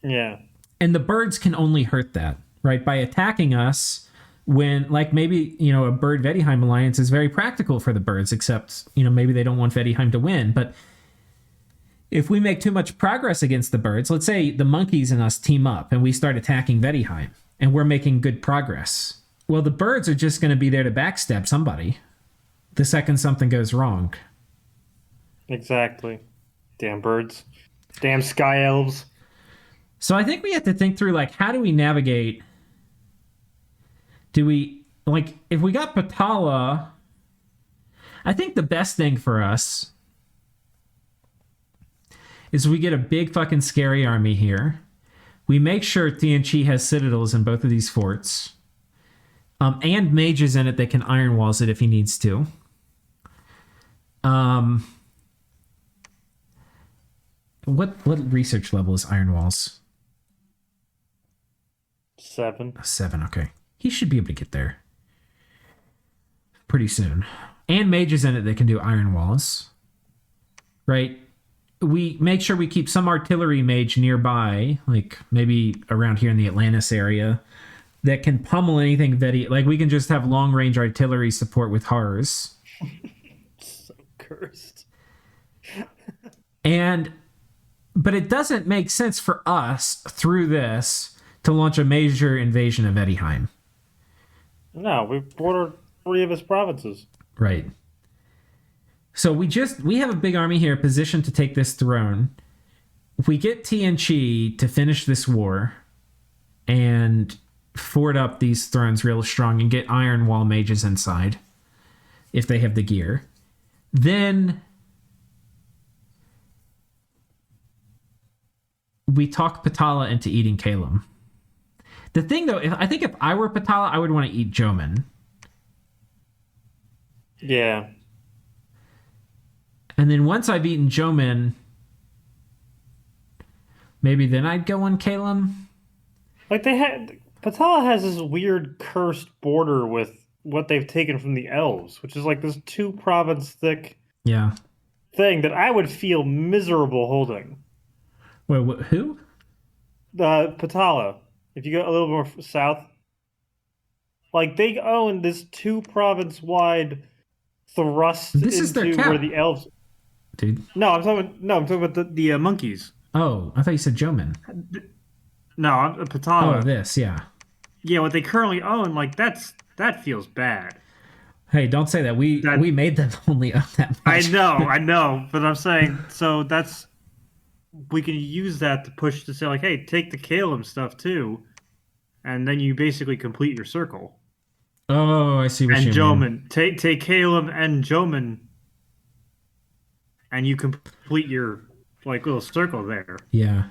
Yeah. And the birds can only hurt that, right? By attacking us when, like, maybe, you know, a bird Vedheim alliance is very practical for the birds, except, you know, maybe they don't want Vedheim to win. But if we make too much progress against the birds, let's say the monkeys and us team up and we start attacking Vedheim and we're making good progress. Well, the birds are just going to be there to backstab somebody the second something goes wrong. Exactly. Damn birds. Damn sky elves. So I think we have to think through, like, how do we navigate? Do we, like, if we got Patala, I think the best thing for us is we get a big fucking scary army here. We make sure Tianchi has citadels in both of these forts. And mages in it that can iron walls it if he needs to. What research level is iron walls? 7. 7, okay. He should be able to get there pretty soon. And mages in it that can do iron walls. Right? We make sure we keep some artillery mage nearby, like maybe around here in the Atlantis area, that can pummel anything like we can just have long range artillery support with horrors. So cursed. But it doesn't make sense for us through this to launch a major invasion of Vedheim. No, we bordered 3 of his provinces. Right. So we have a big army here positioned to take this throne. If we get Tianchi to finish this war and fort up these thrones real strong and get iron wall mages inside, if they have the gear, then we talk Patala into eating Kalem. The thing, though, I think if I were Patala, I would want to eat Joman. Yeah. And then once I've eaten Joman, maybe then I'd go on Kalem. Like Patala has this weird cursed border with what they've taken from the elves, which is like this 2-province thick Yeah. thing that I would feel miserable holding. Wait, who? The Patala. If you go a little more south, like they own this 2-province wide thrust This is their into where cap, the elves. dude. No, I'm talking about the monkeys. Oh, I thought you said Joman. No, Oh, Patala. this, yeah. Yeah, what they currently own, like that feels bad. Hey, don't say that. We made them only own that much. I know, but I'm saying so that's we can use that to push to say like, hey, take the Calum stuff too, and then you basically complete your circle. Oh, I see what And you mean. Joman, take Calum and Joman, and you complete your like little circle there. Yeah.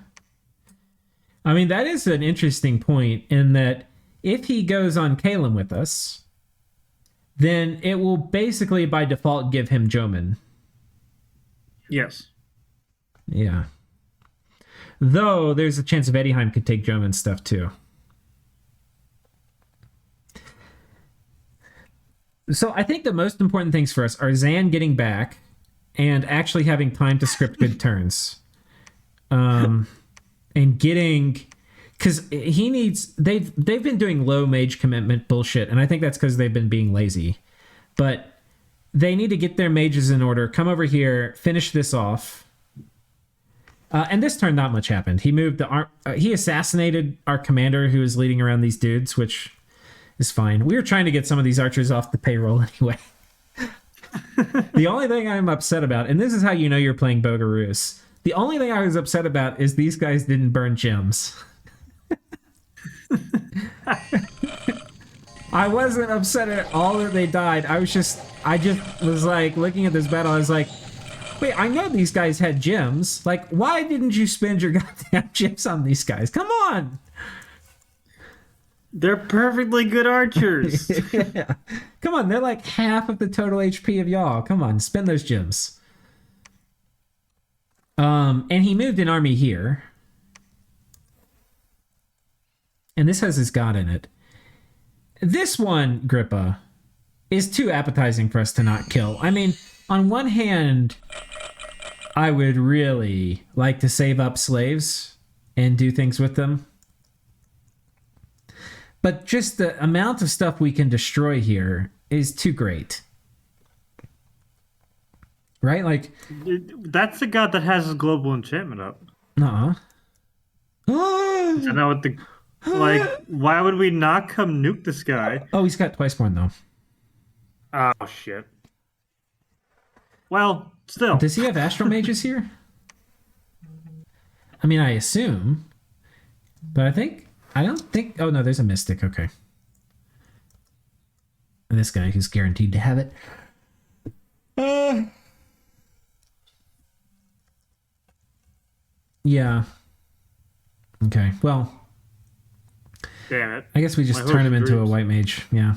I mean, that is an interesting point in that if he goes on Calum with us, then it will basically by default give him Joman. Yes. Yeah. Though there's a chance of Eddieheim could take Joman's stuff too. So I think the most important things for us are Zan getting back and actually having time to script good turns. And getting, because he needs, they've been doing low mage commitment bullshit, and I think that's because they've been being lazy. But they need to get their mages in order, come over here, finish this off. And this turn, not much happened. He moved he assassinated our commander who was leading around these dudes, which is fine. We were trying to get some of these archers off the payroll anyway. The only thing I'm upset about, and this is how you know you're playing Bogarus, the only thing I was upset about is these guys didn't burn gems. I wasn't upset at all that they died. I just was like looking at this battle. I was like, wait, I know these guys had gems. Like, why didn't you spend your goddamn gems on these guys? Come on. They're perfectly good archers. Yeah. Come on, they're like half of the total HP of y'all. Come on, spend those gems. And he moved an army here. And this has his god in it. This one, Grippa, is too appetizing for us to not kill. I mean, on one hand, I would really like to save up slaves and do things with them. But just the amount of stuff we can destroy here is too great. Right? Like, that's the god that has his global enchantment up. nuh-uh. I know what the like. Why would we not come nuke this guy? Oh, he's got twice more though. Oh shit. Well, still. Does he have astral mages here? I mean, I assume, but I don't think. Oh no, there's a mystic. Okay, and this guy who's guaranteed to have it. Yeah. Okay. Well. Damn it. I guess we just turn him into a white mage. Yeah.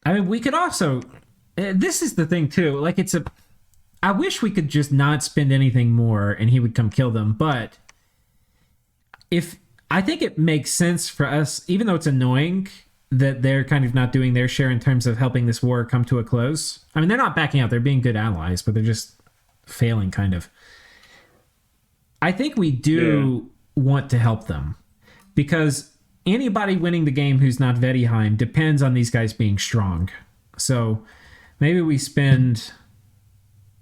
I mean, we could also. This is the thing too. Like, I wish we could just not spend anything more and he would come kill them. But I think it makes sense for us, even though it's annoying that they're kind of not doing their share in terms of helping this war come to a close. I mean, they're not backing out. They're being good allies, but they're just failing kind of. I think we do want to help them because anybody winning the game who's not Vedheim depends on these guys being strong. So maybe we spend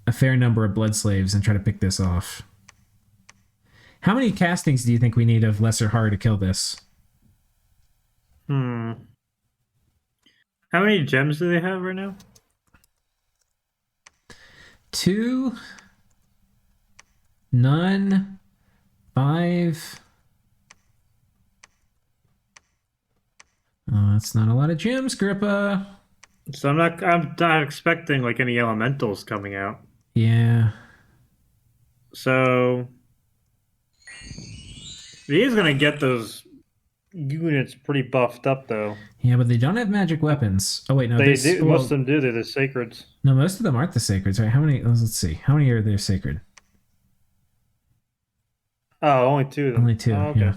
a fair number of blood slaves and try to pick this off. How many castings do you think we need of Lesser Horror to kill this? How many gems do they have right now? 2, none, 5. Oh, that's not a lot of gems, Grippa. So I'm not expecting like any elementals coming out. Yeah. So he is gonna get those units pretty buffed up though. Yeah, but they don't have magic weapons. Oh wait, no, They do. Most of them do. They're the sacreds. No, most of them aren't the sacreds, right? How many? Let's see. How many are there sacred? Oh, only 2 of them. Only 2. Oh, okay. Yeah.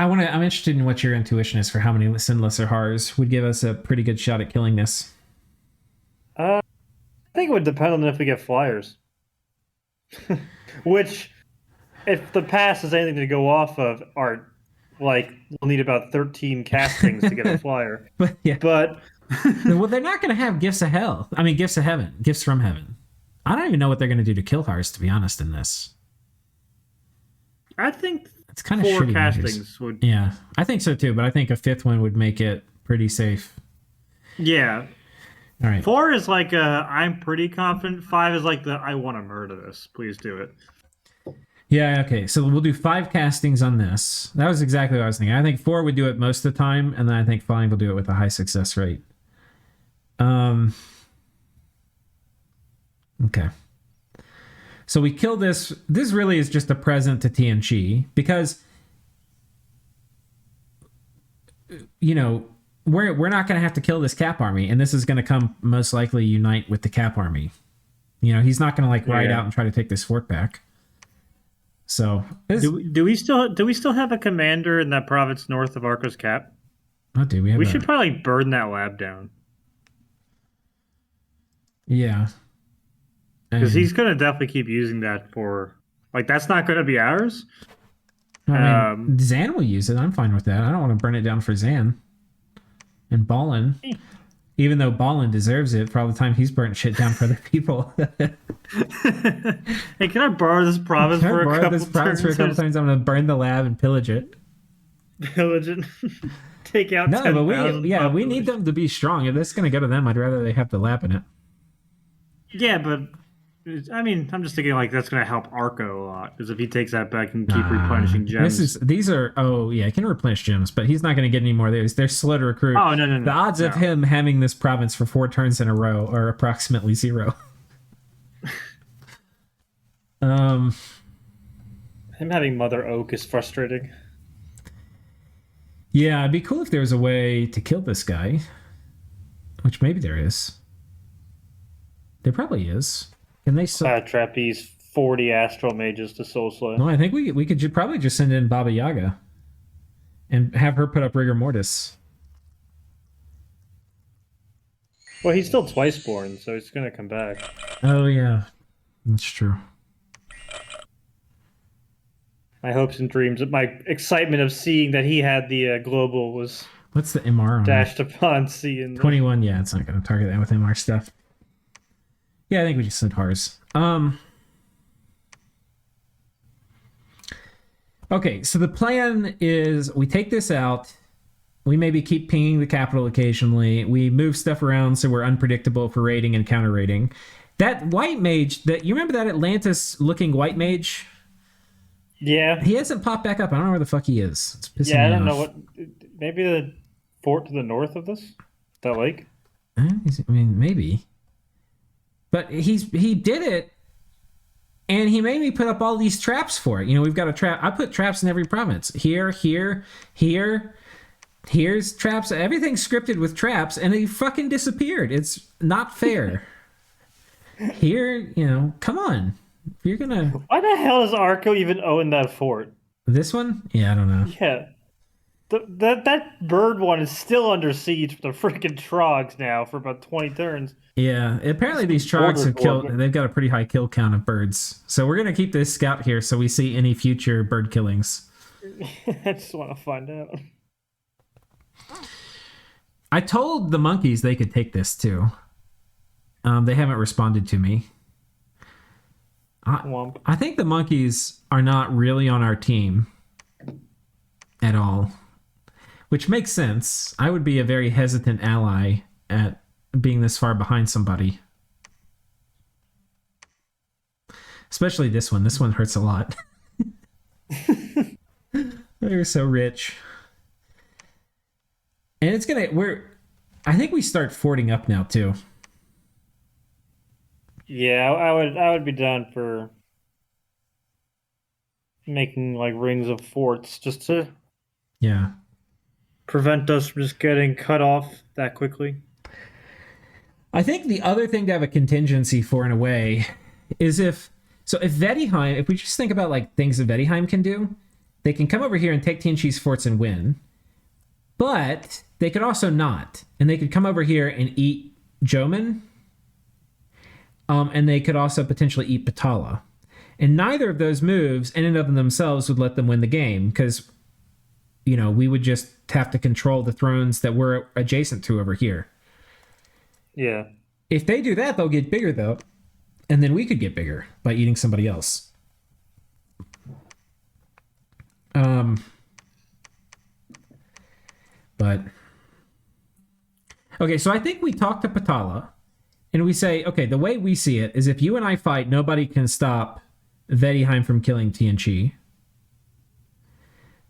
I'm interested in what your intuition is for how many Sinless or Hars would give us a pretty good shot at killing this. I think it would depend on if we get flyers. Which, if the pass is anything to go off of, are like we'll need about 13 castings to get a flyer. But yeah. But well, they're not going to have gifts of hell. I mean, gifts of heaven, gifts from heaven. I don't even know what they're going to do to kill Hars, to be honest, in this. I think it's kind of 4 shitty castings measures. would. Yeah, I think so too. But I think a 5th one would make it pretty safe. Yeah. All right. 4 is like I'm pretty confident. 5 is like I want to murder this. Please do it. Yeah, okay. So we'll do 5 castings on this. That was exactly what I was thinking. I think 4 would do it most of the time, and then I think 5 will do it with a high success rate. Okay. So we kill this. This really is just a present to TNG because, you know, we're not going to have to kill this Cap army, and this is going to come most likely unite with the Cap army. You know, he's not going to like ride out and try to take this fort back. So do we still have a commander in that province north of Arco's Cap? Oh, dude, we should probably burn that lab down. Yeah. Because he's going to definitely keep using that for... Like, that's not going to be ours. I mean, Zan will use it. I'm fine with that. I don't want to burn it down for Zan. And Ballin. Even though Ballin deserves it for all the time he's burnt shit down for other people. Hey, can I borrow this province for a couple turns? I'm going to burn the lab and pillage it. Pillage it? Take out 10,000 but we need them to be strong. If this is going to go to them, I'd rather they have the lab in it. Yeah, but... I mean, I'm just thinking like that's going to help Arco a lot because if he takes that back and keep replenishing gems. He can replenish gems, but he's not going to get any more. They're slow to recruit. Oh no. The odds of him having this province for 4 turns in a row are approximately 0. Him having Mother Oak is frustrating. Yeah, it'd be cool if there was a way to kill this guy, which maybe there is. There probably is. Can they trap these 40 astral mages to soul slay? No, I think we could probably just send in Baba Yaga and have her put up rigor mortis. Well, he's still twice born, so he's gonna come back. Oh yeah, that's true. My hopes and dreams, my excitement of seeing that he had the global was what's the MR on dashed upon seeing 21. Yeah, it's not gonna target that with MR stuff. Yeah, I think we just sent Hars. Okay, so the plan is we take this out. We maybe keep pinging the capital occasionally. We move stuff around so we're unpredictable for raiding and counter raiding. That white mage, you remember that Atlantis-looking white mage? Yeah. He hasn't popped back up. I don't know where the fuck he is. It's pissing me I don't off. know what... Maybe the fort to the north of this? That lake? I mean, maybe. But he did it, and he made me put up all these traps for it. You know, we've got a trap. I put traps in every province. Here. Here's traps. Everything's scripted with traps, and they fucking disappeared. It's not fair. Here, you know, come on. If you're gonna... Why the hell does Arco even own that fort? This one? Yeah, I don't know. Yeah. That bird one is still under siege for the freaking Trogs now for about 20 turns. Yeah, apparently these Trogs have killed... They've got a pretty high kill count of birds. So we're going to keep this scout here so we see any future bird killings. I just want to find out. I told the monkeys they could take this too. They haven't responded to me. I think the monkeys are not really on our team at all. Which makes sense. I would be a very hesitant ally at being this far behind somebody. Especially this one. This one hurts a lot. They're so rich. And it's gonna... I think we start forting up now, too. Yeah, I would be down for making, like, rings of forts just to... Yeah. Prevent us from just getting cut off that quickly. I think the other thing to have a contingency for in a way is if Vettiheim, if we just think about like things that Vettiheim can do, They can come over here and take TNC's forts and win. But they could also not. And they could come over here and eat Joman. And they could also potentially eat Patala. And neither of those moves in and of themselves would let them win the game. Because, we would just have to control the thrones that we're adjacent to over here. Yeah. If they do that, they'll get bigger, though. And then we could get bigger by eating somebody else. But okay, so I think we talk to Patala and we say, okay, the way we see it is if you and I fight, nobody can stop Vedheim from killing TNC.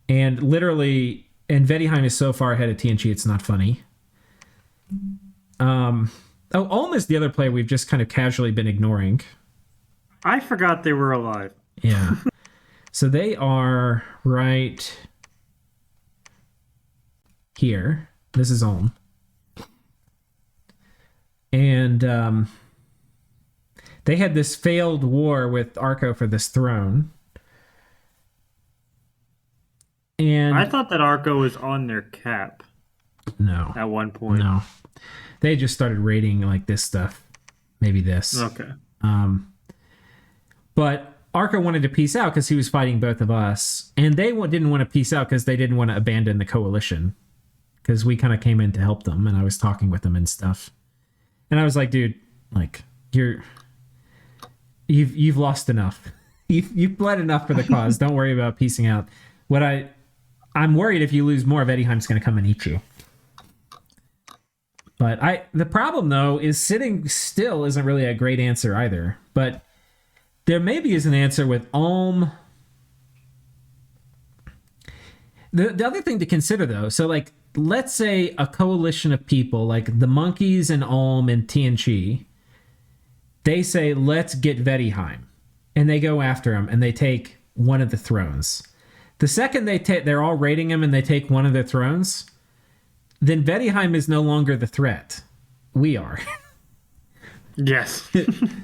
And Vedheim is so far ahead of TNC, it's not funny. Ulm is the other player we've just kind of casually been ignoring. I forgot they were alive. Yeah. So they are right here. This is Ulm. And they had this failed war with Arco for this throne. And I thought that Arco was on their cap. No. At one point. No. They just started raiding like this stuff. Maybe this. Okay. But Arco wanted to peace out because he was fighting both of us. And they didn't want to peace out because they didn't want to abandon the coalition. Because we kind of came in to help them. And I was talking with them and stuff. And I was like, dude, like, you've lost enough. You've bled enough for the cause. Don't worry about piecing out. I'm worried if you lose more, Vedheim's going to come and eat you. But the problem, though, is sitting still isn't really a great answer either. But there maybe is an answer with Ulm. The other thing to consider, though, so, like, let's say a coalition of people, like the monkeys and Ulm and TNC, they say, let's get Vedheim. And they go after him, and they take one of the thrones. The second they're all raiding him and they take one of their thrones, then Vedheim is no longer the threat. We are. Yes.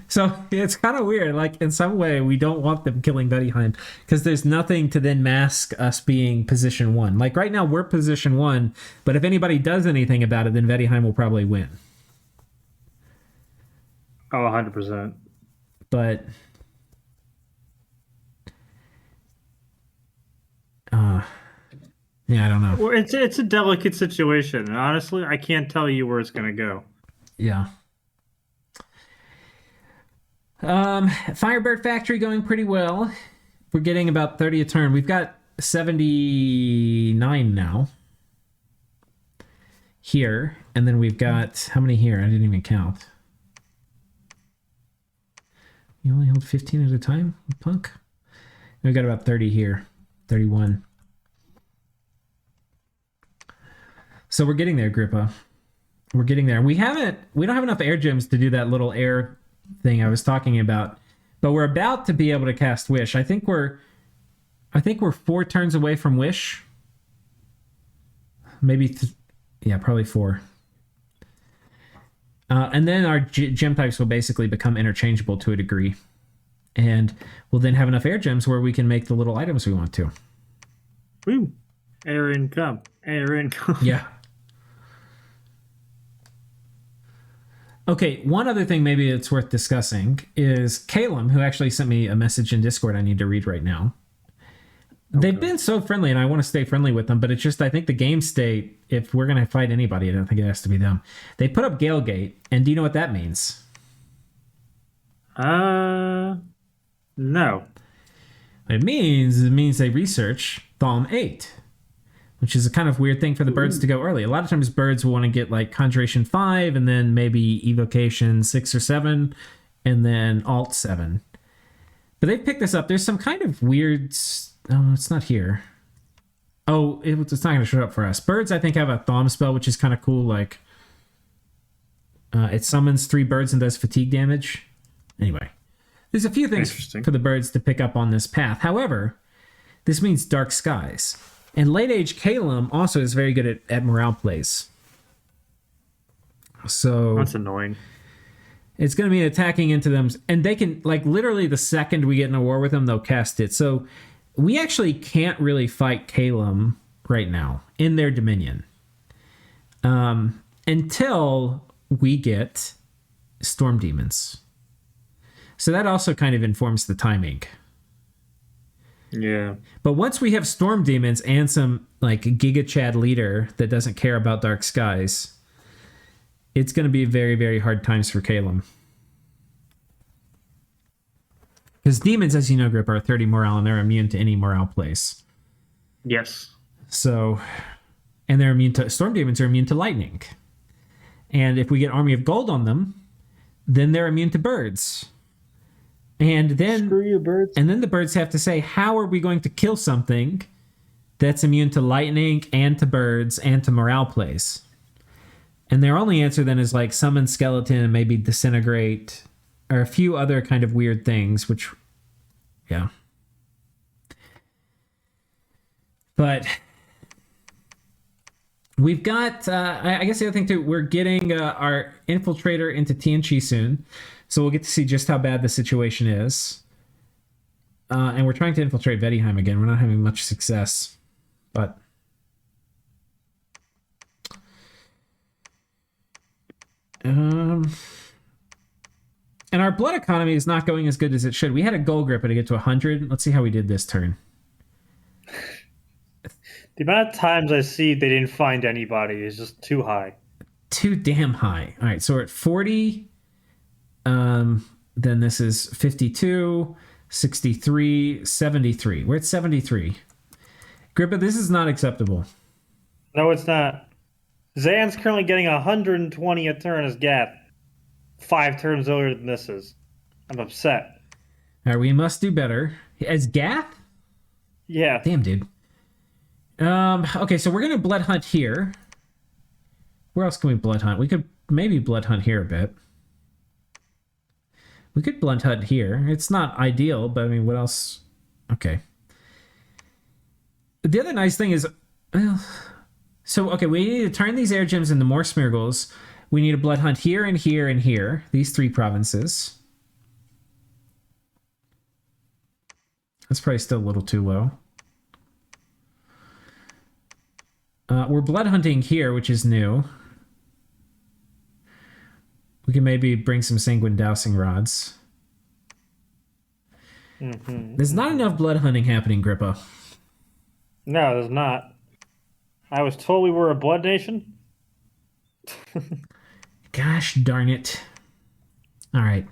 So it's kind of weird. Like, in some way, we don't want them killing Vedheim because there's nothing to then mask us being position 1. Like, right now, we're position 1, but if anybody does anything about it, then Vedheim will probably win. Oh, 100%. But yeah, I don't know. Well, it's a delicate situation, and honestly, I can't tell you where it's going to go. Yeah. Firebird Factory going pretty well. We're getting about 30 a turn. We've got 79 now. Here. And then we've got... How many here? I didn't even count. You only hold 15 at a time, punk? We've got about 30 here. 31. So we're getting there, Agrippa. We're getting there. We don't have enough air gems to do that little air thing I was talking about, but we're about to be able to cast Wish. I think we're 4 turns away from Wish. Maybe, probably 4. And then our gem types will basically become interchangeable to a degree. And we'll then have enough air gems where we can make the little items we want to. Woo! Air income. Air income. Yeah. Okay, one other thing maybe it's worth discussing is Calum, who actually sent me a message in Discord I need to read right now. Okay. They've been so friendly, and I want to stay friendly with them, but it's just, I think the game state, if we're going to fight anybody, I don't think it has to be them. They put up Galegate, and do you know what that means? No. What it means they research Thalm 8. Which is a kind of weird thing for the birds to go early. A lot of times birds will want to get like Conjuration 5 and then maybe Evocation 6 or 7 and then Alt 7. But they picked this up. There's some kind of weird... Oh, it's not here. Oh, it's not going to show up for us. Birds, I think, have a Thalm spell, which is kind of cool. Like, it summons 3 birds and does fatigue damage. Anyway, there's a few things for the birds to pick up on this path. However, this means Dark Skies. And late age Calum also is very good at morale plays. So that's annoying. It's going to be attacking into them, and they can, like, literally the second we get in a war with them, they'll cast it. So we actually can't really fight Calum right now in their dominion until we get storm demons. So that also kind of informs the timing. Yeah. But once we have storm demons and some like Giga Chad leader that doesn't care about dark skies, it's going to be very, very hard times for Calum. Because demons, as you know, Grip, are 30 morale and they're immune to any morale place. Yes. So, and they're immune to, storm demons are immune to lightning. And if we get Army of Gold on them, then they're immune to birds. And then, Screw you, birds. and then the birds have to say, how are we going to kill something that's immune to lightning and to birds and to morale plays? And their only answer then is like summon skeleton and maybe disintegrate or a few other kind of weird things, which, yeah. But we've got, I guess the other thing too, we're getting our infiltrator into TNC soon. So we'll get to see just how bad the situation is. And we're trying to infiltrate Vedheim again. We're not having much success. But and our blood economy is not going as good as it should. We had a goal gripper to get to 100. Let's see how we did this turn. The amount of times I see they didn't find anybody is just too high. Too damn high. All right, so we're at 40. Then this is 52, 63, 73. We're at 73. Grippa, this is not acceptable. No, it's not. Zan's currently getting 120 a turn as Gath. 5 turns earlier than this is. I'm upset. All right, we must do better. As Gath? Yeah. Damn, dude. Okay, so we're gonna blood hunt here. Where else can we blood hunt? We could maybe blood hunt here a bit. We could blood hunt here. It's not ideal, but I mean, what else? Okay. The other nice thing is, well, so okay, we need to turn these air gems into more Smeargles. We need a blood hunt here and here and here. These 3 provinces. That's probably still a little too low. We're blood hunting here, which is new. We can maybe bring some sanguine dowsing rods. There's not enough blood hunting happening, Grippa. No, there's not. I was told we were a blood nation. Gosh darn it. All right.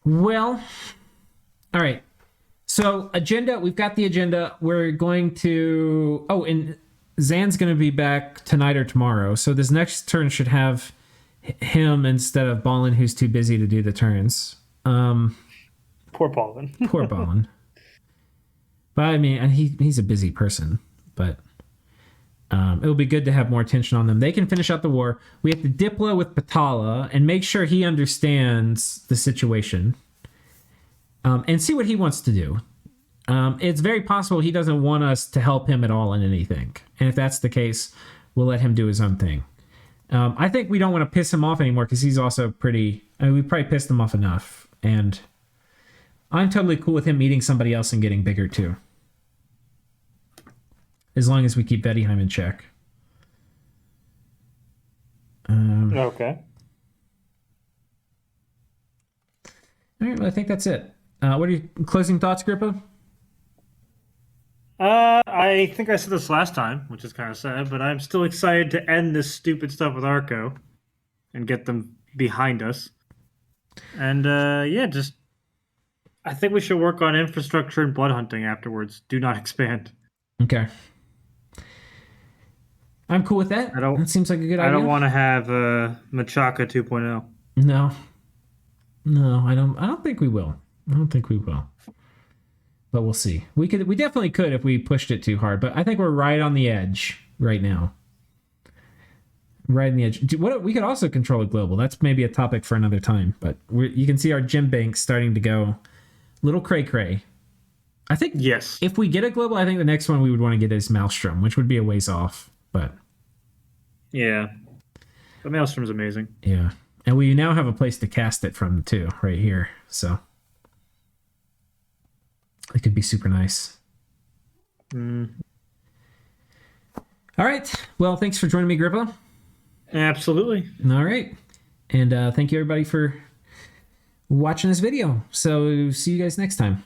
Well, all right. So agenda, we've got the agenda. We're going to... Oh, and Zan's going to be back tonight or tomorrow. So this next turn should have him instead of Ballin, who's too busy to do the turns. Poor Ballin. Poor Ballin. But I mean, and he's a busy person. But it'll be good to have more attention on them. They can finish out the war. We have to diplo with Patala and make sure he understands the situation. And see what he wants to do. It's very possible he doesn't want us to help him at all in anything. And if that's the case, we'll let him do his own thing. I think we don't want to piss him off anymore because he's also pretty... I mean, we probably pissed him off enough. And I'm totally cool with him meeting somebody else and getting bigger too. As long as we keep Vedheim in check. Okay. All right, well, I think that's it. What are your closing thoughts, Grippa? I think I said this last time, which is kind of sad, but I'm still excited to end this stupid stuff with Arco and get them behind us. And yeah, just I think we should work on infrastructure and blood hunting afterwards. Do not expand. Okay. I'm cool with that. That seems like a good idea. I don't want to have Machaca 2.0. No, I don't think we will. But we'll see. We definitely could if we pushed it too hard. But I think we're right on the edge right now. Right on the edge. We could also control it global. That's maybe a topic for another time. But you can see our gem bank starting to go little cray-cray. I think yes. If we get a global, I think the next one we would want to get is Maelstrom, which would be a ways off. But yeah, the Maelstrom's amazing. Yeah, and we now have a place to cast it from too, right here. So It could be super nice. Mm. All right. Well, thanks for joining me, Grippo. Absolutely. All right. And thank you, everybody, for watching this video. So see you guys next time.